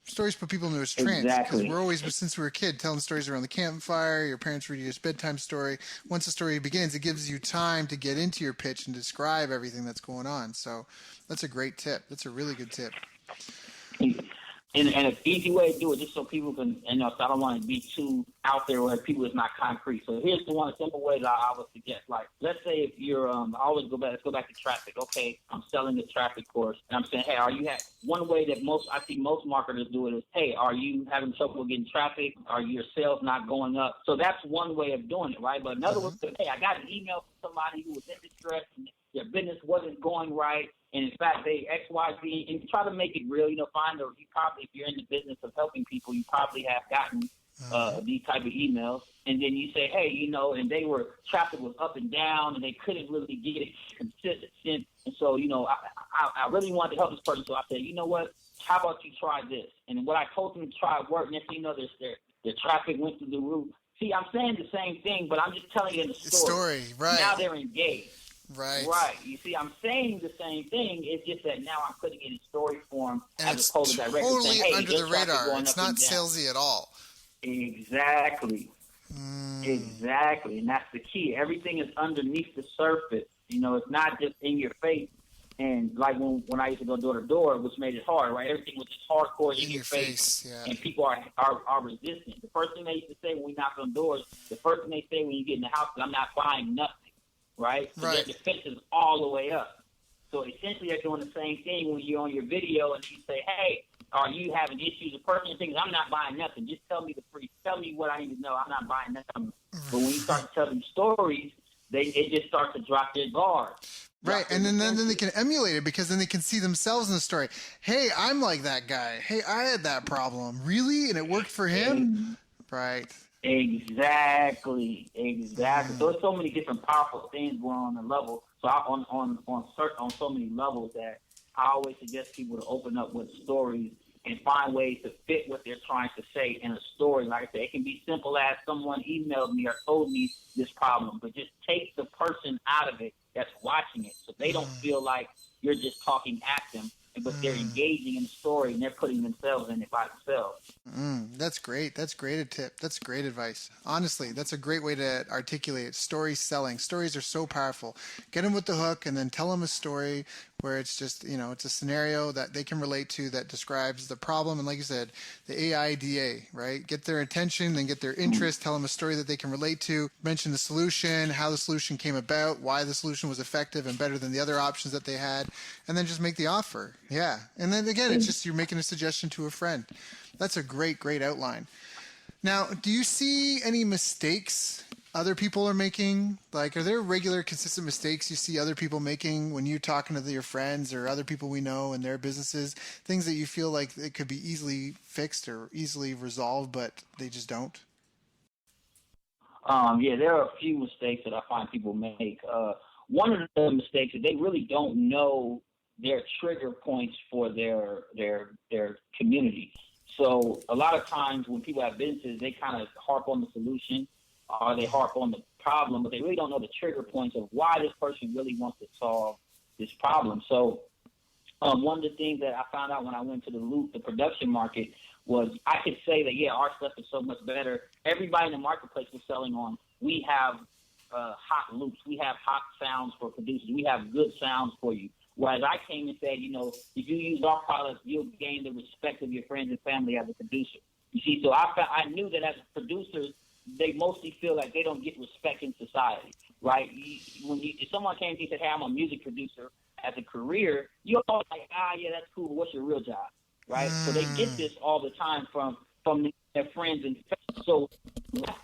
Stories put people into a trance. Exactly. Because we're always, since we were a kid, telling stories around the campfire. Your parents read you a bedtime story. Once the story begins, it gives you time to get into your pitch and describe everything that's going on. So that's a great tip. That's a really good tip. And an easy way to do it, just so people can, so I don't want to be too out there where people is not concrete. So here's the one simple way that I would suggest. Like, let's say if you're, I always let's go back to traffic. Okay, I'm selling a traffic course, and I'm saying, hey, one way that I see most marketers do it is, hey, are you having trouble getting traffic? Are your sales not going up? So that's one way of doing it, right? But another one is, hey, I got an email from somebody who was in distress and their business wasn't going right. And in fact, they X, Y, Z, and try to make it real. If you're in the business of helping people, you probably have gotten these type of emails. And then you say, hey, and traffic was up and down, and they couldn't really get it consistent. And so, I really wanted to help this person. So I said, you know what? How about you try this? And what I told them to try worked. Next thing you know, their traffic went through the roof. See, I'm saying the same thing, but I'm just telling you the story. Right. Now they're engaged. Right. Right. You see, I'm saying the same thing. It's just that now I'm putting it in story form as opposed to directly totally saying, hey, under the radar. It's not down. salesy at all. Exactly. Exactly. And that's the key. Everything is underneath the surface. You know, it's not just in your face. And like when I used to go door to door, which made it hard, right? Everything was just hardcore in your face. Yeah. And people are resistant. The first thing they used to say when we knock on doors, the first thing they say when you get in the house is, I'm not buying nothing, right? So their defense is all the way up. So essentially they're doing the same thing when you're on your video and you say, hey, are you having issues with personal things? I'm not buying nothing. Just tell me tell me what I need to know. I'm not buying nothing. But when you start to tell them stories, it just starts to drop their guard. Right, and then they can emulate it because then they can see themselves in the story. Hey, I'm like that guy. Hey, I had that problem. Really? And it worked for him? Right. Exactly. So there's so many different powerful things going on the level. So on so many levels that I always suggest people to open up with stories and find ways to fit what they're trying to say in a story. Like I said, it can be simple as someone emailed me or told me this problem, but just take the person out of it that's watching it, so they don't feel like you're just talking at them, but they're engaging in the story and they're putting themselves in it by themselves. That's great. That's great a tip. That's great advice. Honestly, that's a great way to articulate it. Story selling. Stories are so powerful. Get them with the hook and then tell them a story where it's just, it's a scenario that they can relate to that describes the problem. And like you said, the AIDA, right? Get their attention, then get their interest, tell them a story that they can relate to, mention the solution, how the solution came about, why the solution was effective and better than the other options that they had, and then just make the offer. Yeah. And then again, it's just you're making a suggestion to a friend. That's a great, great outline. Now, do you see any mistakes other people are making? Like, are there regular, consistent mistakes you see other people making when you're talking to your friends or other people we know in their businesses? Things that you feel like it could be easily fixed or easily resolved, but they just don't? Yeah, there are a few mistakes that I find people make. One of the mistakes is they really don't know their trigger points for their community. So a lot of times when people have businesses, they kind of harp on the solution or they harp on the problem, but they really don't know the trigger points of why this person really wants to solve this problem. So one of the things that I found out when I went to the production market was I could say that, yeah, our stuff is so much better. Everybody in the marketplace was selling on, we have hot loops. We have hot sounds for producers. We have good sounds for you. Whereas I came and said, if you use our products, you'll gain the respect of your friends and family as a producer. You see, so I knew that as producers, they mostly feel like they don't get respect in society, right? If someone came to you and said, hey, I'm a music producer as a career, you're all like, yeah, that's cool. What's your real job, right? So they get this all the time from their friends and family. So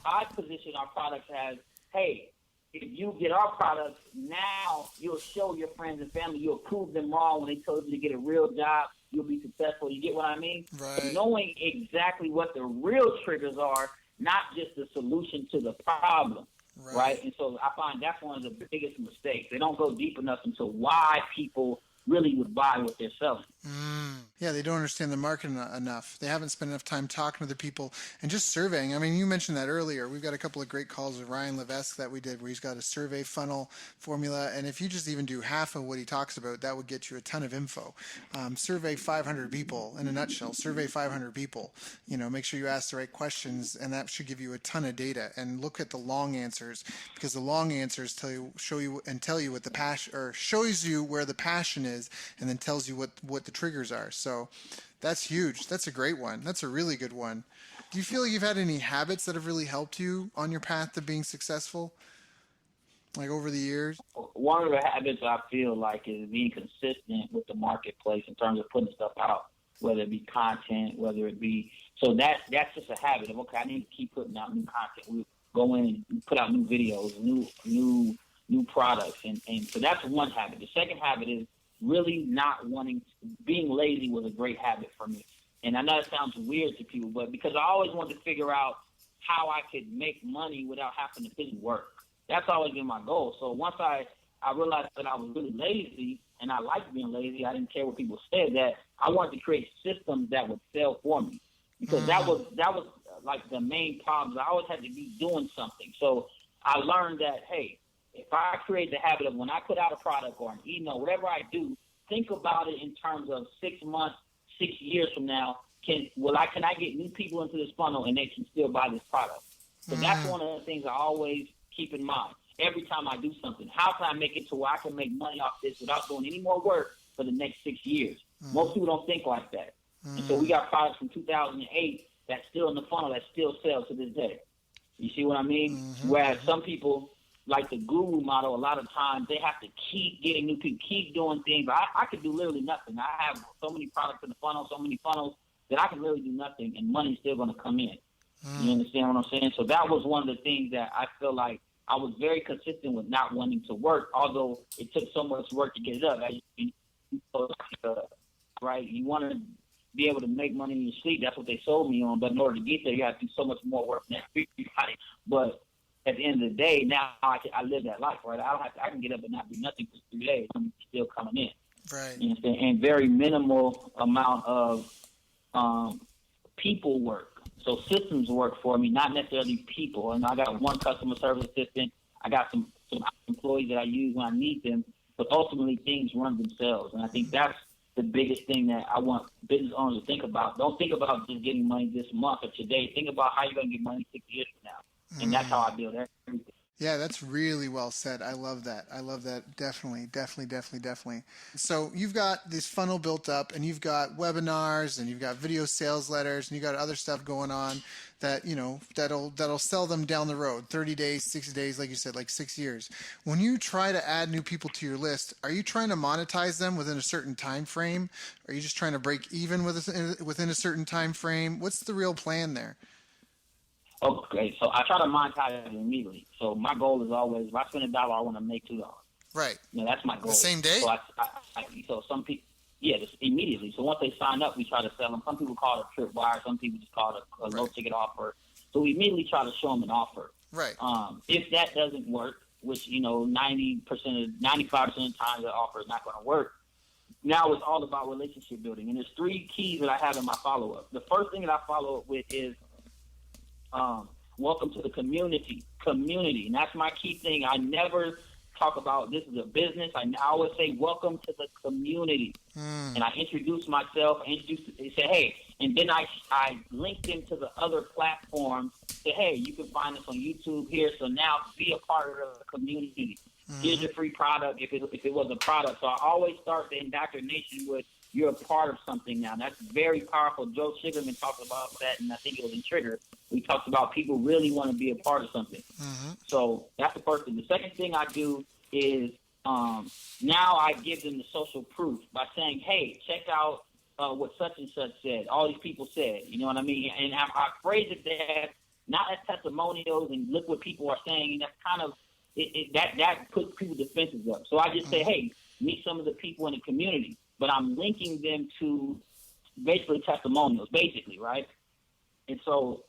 I position our products as, hey, if you get our products, now you'll show your friends and family, you'll prove them wrong when they told you to get a real job, you'll be successful. You get what I mean? Right. Knowing exactly what the real triggers are, not just the solution to the problem, right? And so I find that's one of the biggest mistakes. They don't go deep enough into why people really would buy what they're selling. Yeah, they don't understand the market enough. They haven't spent enough time talking to the people and just surveying. I mean, you mentioned that earlier. We've got a couple of great calls with Ryan Levesque that we did where he's got a survey funnel formula. And if you just even do half of what he talks about, that would get you a ton of info. Survey 500 people in a nutshell. Survey 500 people. Make sure you ask the right questions, and that should give you a ton of data. And look at the long answers, because the long answers show you what the passion, or shows you where the passion is, and then tells you what the triggers are. So that's huge. That's a great one. That's a really good one. Do you feel like you've had any habits that have really helped you on your path to being successful, like over the years? One of the habits I feel like is being consistent with the marketplace in terms of putting stuff out, whether it be content, whether it be, so that's just a habit of, okay, I need to keep putting out new content. We go in and put out new videos, new products. And so that's one habit. The second habit is really not being lazy was a great habit for me. And I know it sounds weird to people, but because I always wanted to figure out how I could make money without having to physically work. That's always been my goal. So once I realized that I was really lazy and I liked being lazy, I didn't care what people said, that I wanted to create systems that would sell for me. Because that was like the main problems. I always had to be doing something. So I learned that, hey, if I create the habit of when I put out a product or an email, whatever I do, think about it in terms of 6 months, 6 years from now. Can I get new people into this funnel and they can still buy this product? So that's one of the things I always keep in mind. Every time I do something, how can I make it to where I can make money off this without doing any more work for the next 6 years? Most people don't think like that. And so we got products from 2008 that's still in the funnel that still sells to this day. You see what I mean? Whereas some people, like the guru model, a lot of times they have to keep getting new people, keep doing things. I could do literally nothing. I have so many products in the funnel, so many funnels that I can really do nothing, and money's still going to come in. You understand what I'm saying? So that was one of the things that I feel like I was very consistent with not wanting to work, although it took so much work to get it up. Right? You want to be able to make money in your sleep. That's what they sold me on. But in order to get there, you have to do so much more work than everybody. But at the end of the day, now I live that life, right? I can get up and not do nothing for 3 days. I'm still coming in. Right. You understand? And very minimal amount of people work. So systems work for me, not necessarily people. And I got one customer service assistant. I got some employees that I use when I need them. But ultimately, things run themselves. And I think that's the biggest thing that I want business owners to think about. Don't think about just getting money this month or today. Think about how you're going to get money 6 years from now. And that's how I build everything. Yeah, that's really well said. I love that. Definitely. So you've got this funnel built up, and you've got webinars, and you've got video sales letters, and you've got other stuff going on that, you know, that'll sell them down the road, 30 days, 60 days, like you said, like 6 years. When you try to add new people to your list, are you trying to monetize them within a certain time frame? Are you just trying to break even within a certain time frame? What's the real plan there? Okay, so I try to monetize it immediately. So my goal is always, if I spend $1, I want to make $2. Right. You know, that's my goal. The same day? So some people, just immediately. So once they sign up, we try to sell them. Some people call it a tripwire. Some people just call it a low-ticket offer. So we immediately try to show them an offer. Right. If that doesn't work, which, you know, 95% of the time the offer is not going to work, now it's all about relationship building. And there's 3 keys that I have in my follow-up. The first thing that I follow up with is, welcome to the community, and that's my key thing. I never talk about this is a business. I always say welcome to the community, and I introduce myself, say hey, and then I link them to the other platforms. Say hey, you can find us on YouTube here. So now be a part of the community. Here's your free product if it was a product. So I always start the indoctrination with you're a part of something now. That's very powerful. Joe Sugarman talked about that, and I think it was in Trigger. We talked about people really want to be a part of something. So that's the first thing. The second thing I do is now I give them the social proof by saying, hey, check out what such and such said. All these people said. You know what I mean? And I phrase it that not as testimonials and look what people are saying. And that's kind of that puts people's defenses up. So I just say, hey, meet some of the people in the community. But I'm linking them to basically testimonials, basically, right? And so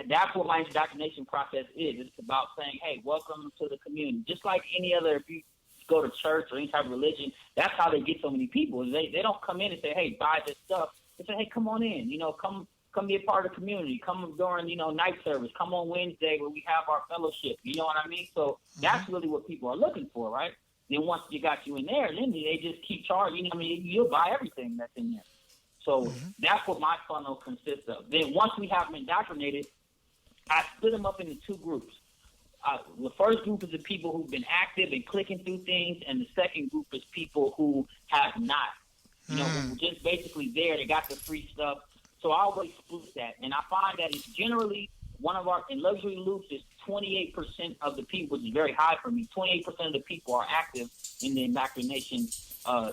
that's what my indoctrination process is. It's about saying, hey, welcome to the community. Just like any other, if you go to church or any type of religion, that's how they get so many people. They don't come in and say, hey, buy this stuff. They say, hey, come on in. You know, come be a part of the community. Come during, you know, night service. Come on Wednesday where we have our fellowship. You know what I mean? So that's really what people are looking for, right? Then once you got you in there, then they just keep charging. You know, I mean, you'll buy everything that's in there. So that's what my funnel consists of. Then once we have them indoctrinated, I split them up into 2 groups. The first group is the people who've been active and clicking through things, and the second group is people who have not. You know, who just basically there. They got the free stuff. So I always split that, and I find that it's generally one of our in luxury loops is 28% of the people, which is very high for me. 28% of the people are active in the indoctrination.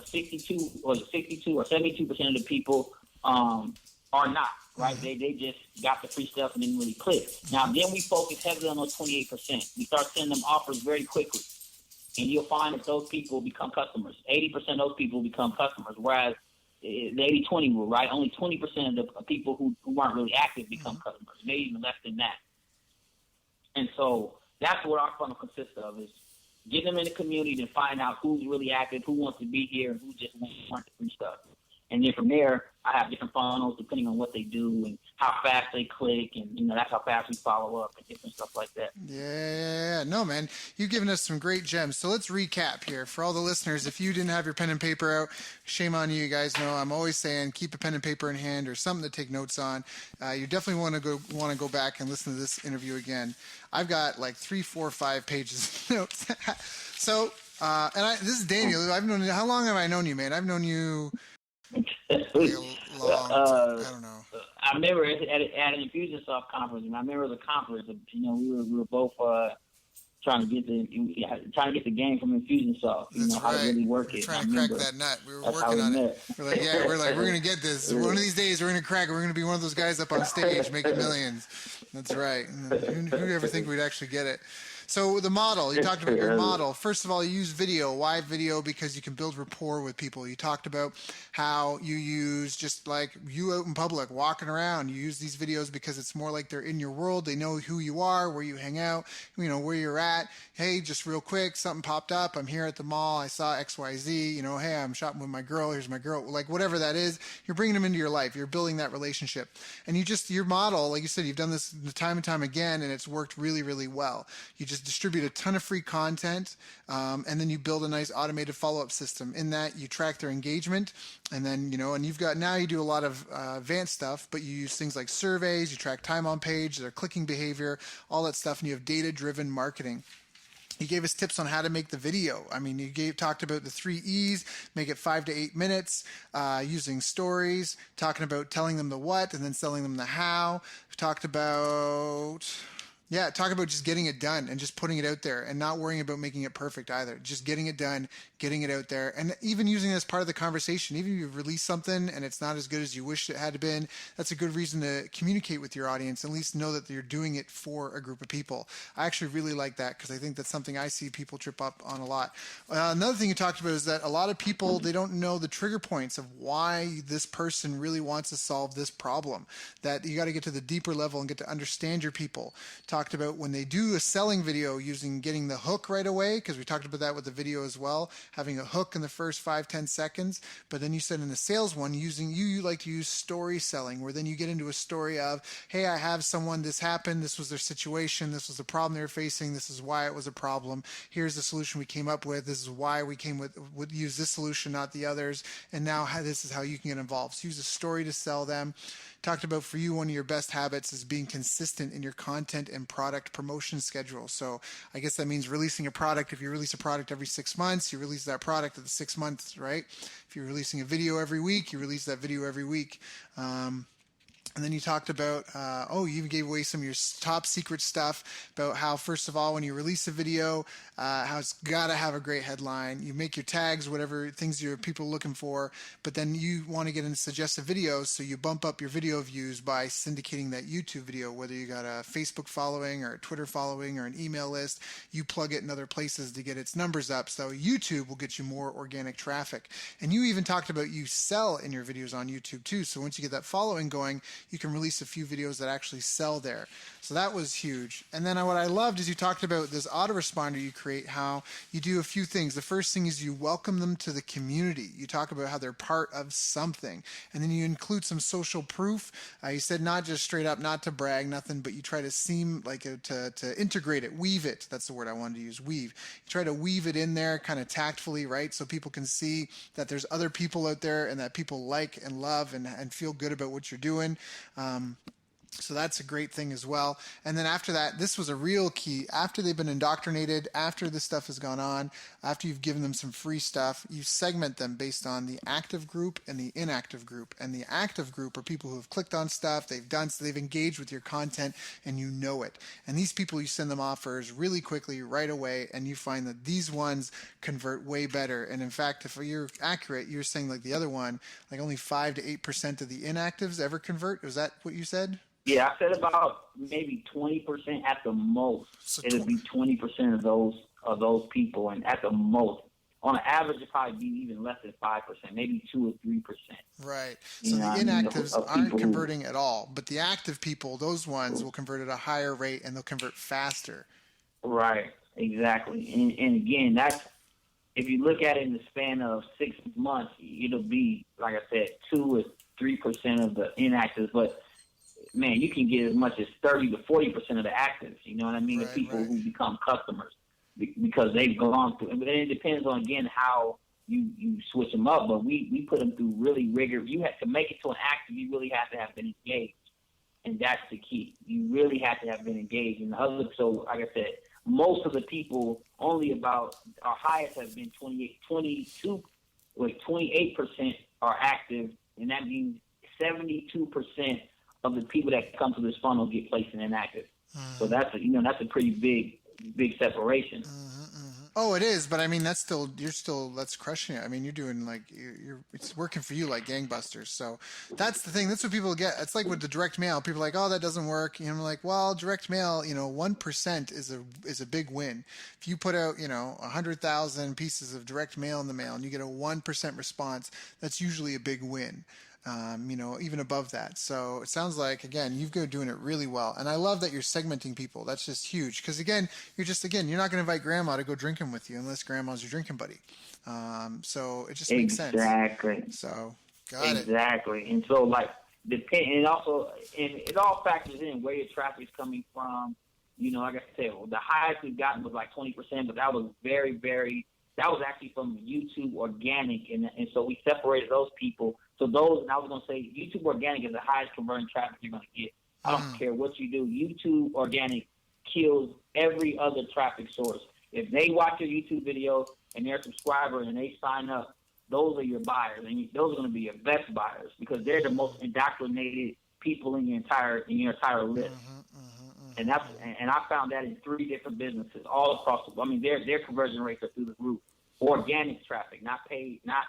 62 or 72% of the people are not, right? They just got the free stuff and didn't really click. Now, then we focus heavily on those 28%. We start sending them offers very quickly, and you'll find that those people become customers. 80% of those people become customers, whereas the 80-20 rule, right? Only 20% of the people who aren't really active become customers, maybe even less than that. And so that's what our funnel consists of, is get them in the community and find out who's really active, who wants to be here, and who just wants the free stuff. And then from there, I have different funnels depending on what they do and how fast they click, and that's how fast we follow up and different stuff like that. Yeah. No, man, you've given us some great gems. So let's recap here for all the listeners. If you didn't have your pen and paper out, shame on you. You guys know I'm always saying keep a pen and paper in hand or something to take notes on. You definitely want to go back and listen to this interview again. I've got like 3, 4, 5 pages of notes. So, this is Daniel. How long have I known you, man? I've known you like a long time. I don't know. I remember at an Infusionsoft conference, and I remember the conference. We were both trying to get the game from Infusionsoft. How to really work it. Trying to crack that nut. We were working on it. We're gonna get this. One of these days we're gonna crack it. We're gonna be one of those guys up on stage making millions. That's right. Who'd ever think we'd actually get it? So the model, you talked about your model. First of all, you use video. Why video? Because you can build rapport with people. You talked about how you use just like you out in public, walking around. You use these videos because it's more like they're in your world. They know who you are, where you hang out, where you're at. Hey, just real quick, something popped up. I'm here at the mall. I saw XYZ. Hey, I'm shopping with my girl. Here's my girl. Like whatever that is, you're bringing them into your life. You're building that relationship. And your model, like you said, you've done this time and time again, and it's worked really, really well. You just distribute a ton of free content, and then you build a nice automated follow-up system. In that, you track their engagement, and then and you do a lot of advanced stuff, but you use things like surveys, you track time on page, their clicking behavior, all that stuff, and you have data-driven marketing. You gave us tips on how to make the video. I mean, talked about the 3 E's, make it 5 to 8 minutes, using stories, talking about telling them the what and then selling them the how. We talked about just getting it done and just putting it out there and not worrying about making it perfect either. Just getting it done, getting it out there, and even using it as part of the conversation. Even if you release something and it's not as good as you wish it had been, that's a good reason to communicate with your audience, at least know that you're doing it for a group of people. I actually really like that because I think that's something I see people trip up on a lot. Another thing you talked about is that a lot of people, they don't know the trigger points of why this person really wants to solve this problem, that you got to get to the deeper level and get to understand your people. Talked about when they do a selling video getting the hook right away, because we talked about that with the video as well, having a hook in the first 5-10 seconds. But then you said in the sales one, you like to use story selling, where then you get into a story of, hey, I have someone, this happened, this was their situation, this was the problem they were facing, this is why it was a problem, here's the solution we came up with, this is why we would use this solution, not the others, and now this is how you can get involved. So use a story to sell them. Talked about for you, one of your best habits is being consistent in your content and product promotion schedule. So I guess that means releasing a product. If you release a product every 6 months, you release that product at the 6 months, right? If you're releasing a video every week, you release that video every week. And then you talked about, you even gave away some of your top secret stuff about how, first of all, when you release a video, how it's got to have a great headline. You make your tags, whatever things your people are looking for, but then you want to get into suggested videos, so you bump up your video views by syndicating that YouTube video, whether you got a Facebook following or a Twitter following or an email list, you plug it in other places to get its numbers up, so YouTube will get you more organic traffic. And you even talked about you sell in your videos on YouTube too, so once you get that following going, you can release a few videos that actually sell there. So that was huge. And then what I loved is you talked about this autoresponder you create, how you do a few things. The first thing is you welcome them to the community. You talk about how they're part of something. And then you include some social proof. You said not just straight up, not to brag, nothing, but you try to seem like to integrate it, weave it. That's the word I wanted to use, weave. You try to weave it in there kind of tactfully, right? So people can see that there's other people out there and that people like and love and feel good about what you're doing. So that's a great thing as well. And then after that, this was a real key. After they've been indoctrinated, after this stuff has gone on, after you've given them some free stuff, you segment them based on the active group and the inactive group. And the active group are people who have clicked on stuff, they've engaged with your content, and you know it. And these people, you send them offers really quickly, right away, and you find that these ones convert way better. And in fact, if you're accurate, you're saying like the other one, like only 5 to 8% of the inactives ever convert. Was that what you said? Yeah, I said about maybe 20% at the most. So it'll be 20% of those people, and at the most, on an average, it'd probably be even less than 5%, maybe 2 or 3%. Right. So the inactives aren't converting at all, but the active people, those ones will convert at a higher rate and they'll convert faster. Right. Exactly. And again, that's, if you look at it in the span of 6 months, it'll be, like I said, 2 or 3% of the inactives, but man, you can get as much as 30 to 40% of the actives. You know what I mean? Right, the people right. who become customers because they've gone through. And it depends on again how you switch them up. But we put them through really rigorous. You have to make it to an active. You really have to have been engaged, and that's the key. You really have to have been engaged. And so like I said, most of the people, only about our highest have been 28% are active, and that means 72% of the people that come to this funnel get placed in inactive. So that's a pretty big separation. Oh, it is, but I mean that's crushing it. I mean, you're doing like it's working for you like gangbusters. So that's the thing. That's what people get. It's like with the direct mail. People are like, oh, that doesn't work. I'm like, well, direct mail, 1% is a big win. If you put out 100,000 pieces of direct mail in the mail and you get a 1% response, that's usually a big win. Even above that. So it sounds like, again, you've been doing it really well. And I love that you're segmenting people. That's just huge. Because, again, you're not going to invite grandma to go drinking with you unless grandma's your drinking buddy. So it just makes sense. Exactly. So, got it. Exactly. And so, like, it all factors in where your traffic's coming from. Like I said, the highest we've gotten was like 20%, but that was very, very, that was actually from YouTube organic. And so we separated those people. So those, and I was going to say, YouTube organic is the highest converting traffic you're going to get. I don't care what you do. YouTube organic kills every other traffic source. If they watch your YouTube video and they're a subscriber and they sign up, those are your buyers. And those are going to be your best buyers because they're the most indoctrinated people in your entire list. And I found that in 3 different businesses all across the world. I mean, their conversion rates are through the roof. Organic traffic, not paid, not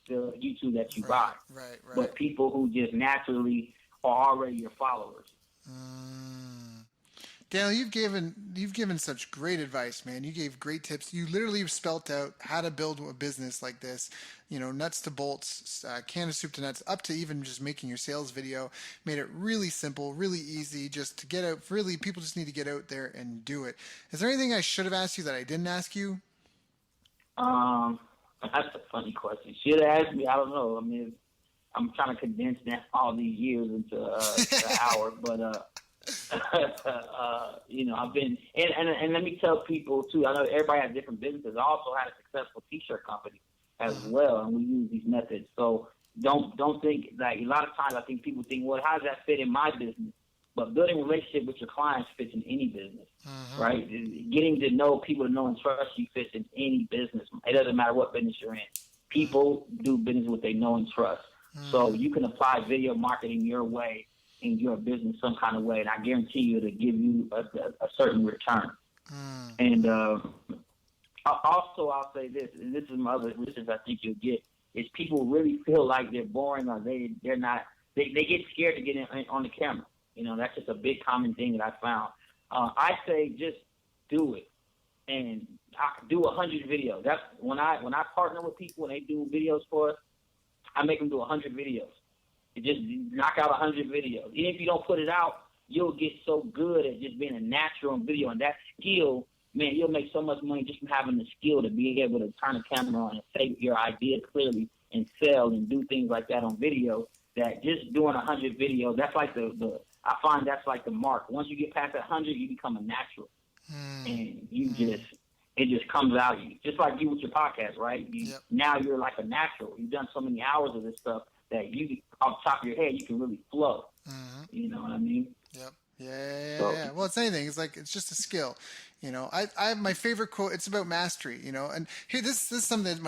the YouTube that you buy, right. but people who just naturally are already your followers. Daniel, you've given such great advice, man. You gave great tips. You literally have spelt out how to build a business like this, nuts to bolts, can of soup to nuts, up to even just making your sales video. Made it really simple, really easy, just to get out. Really, people just need to get out there and do it. Is there anything I should have asked you that I didn't ask you? That's a funny question. Should have asked me. I don't know. I mean, I'm trying to condense all these years into an hour, but I've been and let me tell people too. I know everybody has different businesses. I also had a successful T-shirt company as well, and we use these methods. So don't think like a lot of times I think people think, well, how does that fit in my business? But building a relationship with your clients fits in any business, right? Getting to know people to know and trust you fits in any business. It doesn't matter what business you're in. People do business with they know and trust. So you can apply video marketing your way in your business some kind of way, and I guarantee you to give you a certain return. And also, I'll say this, and this is my other listeners I think you'll get, is people really feel like they're boring or they're not. They get scared to get on the camera. That's just a big common thing that I found. I say just do it and do 100 videos. That's when I partner with people and they do videos for us, I make them do 100 videos. You just knock out 100 videos. Even if you don't put it out, you'll get so good at just being a natural in video. And that skill, man, you'll make so much money just from having the skill to be able to turn the camera on and say your idea clearly and sell and do things like that on video. That just doing 100 videos, that's like I find that's like the mark. Once you get past that 100, you become a natural, and it just comes out of you. Just like you with your podcast, right? Now you're like a natural. You've done so many hours of this stuff that you, off the top of your head, you can really flow. You know what I mean? Yep. Yeah. Well, it's anything. It's just a skill. I have my favorite quote. It's about mastery, and here, this is something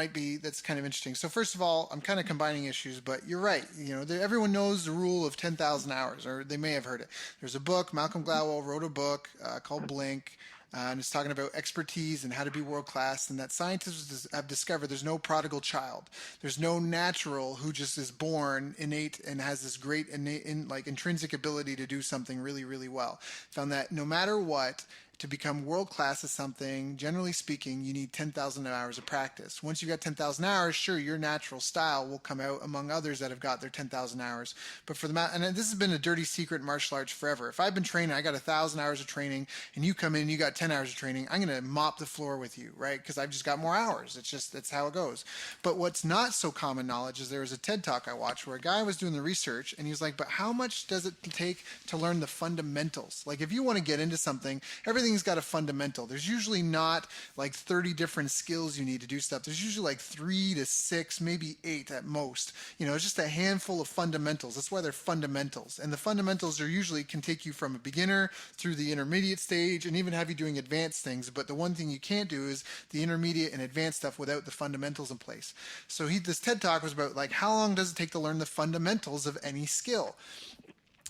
that's kind of interesting. So first of all, I'm kind of combining issues, but you're right. Everyone knows the rule of 10,000 hours, or they may have heard it. There's a book, Malcolm Gladwell wrote a book called Blink. And it's talking about expertise and how to be world-class, and that scientists have discovered there's no prodigal child. There's no natural who just is born innate and has this great intrinsic ability to do something really, really well. Found that no matter what, to become world class at something, generally speaking, you need 10,000 hours of practice. Once you've got 10,000 hours, sure, your natural style will come out among others that have got their 10,000 hours. But for and this has been a dirty secret in martial arts forever. If I've been training, I got 1,000 hours of training, and you come in and you got 10 hours of training, I'm going to mop the floor with you, right? Because I've just got more hours. That's how it goes. But what's not so common knowledge is there was a TED Talk I watched where a guy was doing the research, and he was like, but how much does it take to learn the fundamentals? Like, if you want to get into something, everything's got a fundamental. There's usually not like 30 different skills you need to do stuff. There's usually like 3 to 6, maybe 8 at most. It's just a handful of fundamentals. That's why they're fundamentals. And the fundamentals usually can take you from a beginner through the intermediate stage and even have you doing advanced things. But the one thing you can't do is the intermediate and advanced stuff without the fundamentals in place. So this TED Talk was about like, how long does it take to learn the fundamentals of any skill?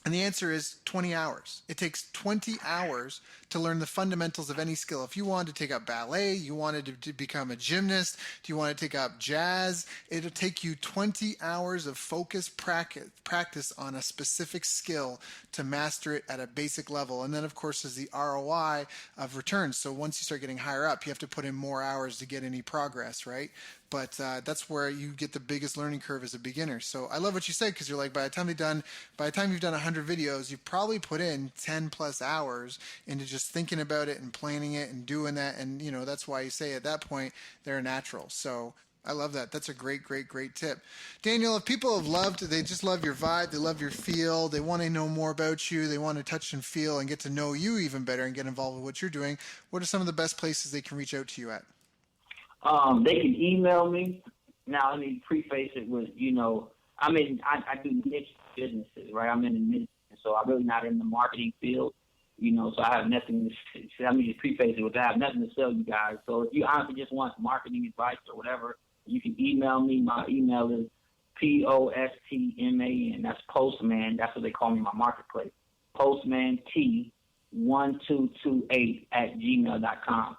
And the answer is 20 hours. It takes 20 hours to learn the fundamentals of any skill. If you wanted to take up ballet, you wanted to become a gymnast, do you want to take up jazz, it'll take you 20 hours of focused practice on a specific skill to master it at a basic level. And then, of course, there's the ROI of returns. So once you start getting higher up, you have to put in more hours to get any progress, right? But that's where you get the biggest learning curve as a beginner. So I love what you said, because you're like, by the time you've done 100 videos, you've probably put in 10 plus hours into just thinking about it and planning it and doing that. And, that's why you say at that point, they're natural. So I love that. That's a great, great, great tip. Daniel, if people they just love your vibe, they love your feel, they want to know more about you, they want to touch and feel and get to know you even better and get involved with what you're doing, what are some of the best places they can reach out to you at? They can email me. Now, let me preface it with, I do niche businesses, right? I'm in the niche, so I'm really not in the marketing field, so I have nothing to, let me just preface it with that. I have nothing to sell you guys. So if you honestly just want marketing advice or whatever, you can email me. My email is POSTMAN. That's Postman. That's what they call me in my marketplace. Postman T1228@gmail.com.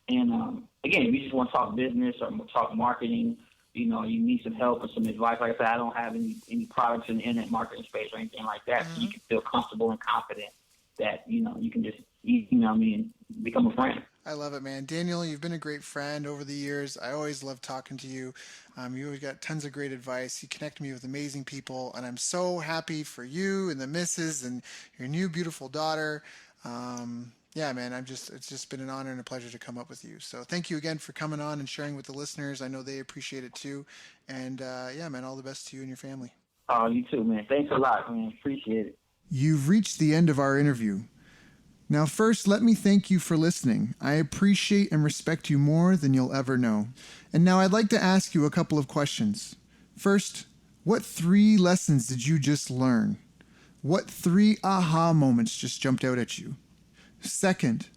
And again, if you just want to talk business or talk marketing, you need some help or some advice. Like I said, I don't have any products in the internet marketing space or anything like that. Mm-hmm. So you can feel comfortable and confident that, you can just email me and become a friend. I love it, man. Daniel, you've been a great friend over the years. I always love talking to you. You always got tons of great advice. You connect me with amazing people, and I'm so happy for you and the missus and your new beautiful daughter. Yeah, man, it's just been an honor and a pleasure to come up with you. So thank you again for coming on and sharing with the listeners. I know they appreciate it too. And yeah, man, all the best to you and your family. Oh, you too, man. Thanks a lot, man. Appreciate it. You've reached the end of our interview. Now, first, let me thank you for listening. I appreciate and respect you more than you'll ever know. And now I'd like to ask you a couple of questions. First, what 3 lessons did you just learn? What 3 aha moments just jumped out at you? Second,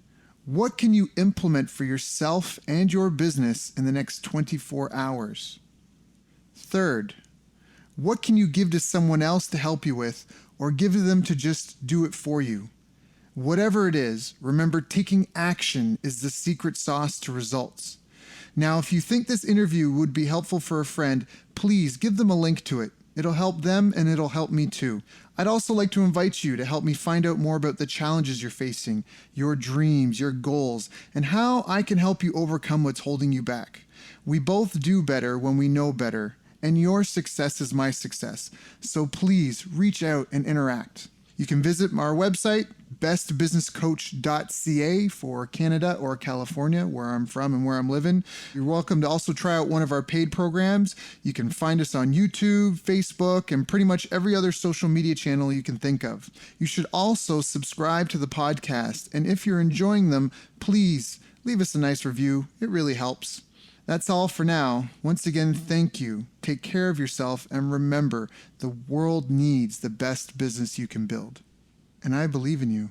what can you implement for yourself and your business in the next 24 hours? Third, what can you give to someone else to help you with, or give to them to just do it for you? Whatever it is, remember, taking action is the secret sauce to results. Now, if you think this interview would be helpful for a friend, please give them a link to it. It'll help them and it'll help me too. I'd also like to invite you to help me find out more about the challenges you're facing, your dreams, your goals, and how I can help you overcome what's holding you back. We both do better when we know better, and your success is my success. So please reach out and interact. You can visit our website, bestbusinesscoach.ca for Canada or California, where I'm from and where I'm living. You're welcome to also try out one of our paid programs. You can find us on YouTube, Facebook, and pretty much every other social media channel you can think of. You should also subscribe to the podcast, and if you're enjoying them, please leave us a nice review. It really helps. That's all for now. Once again, thank you. Take care of yourself, and remember, the world needs the best business you can build. And I believe in you.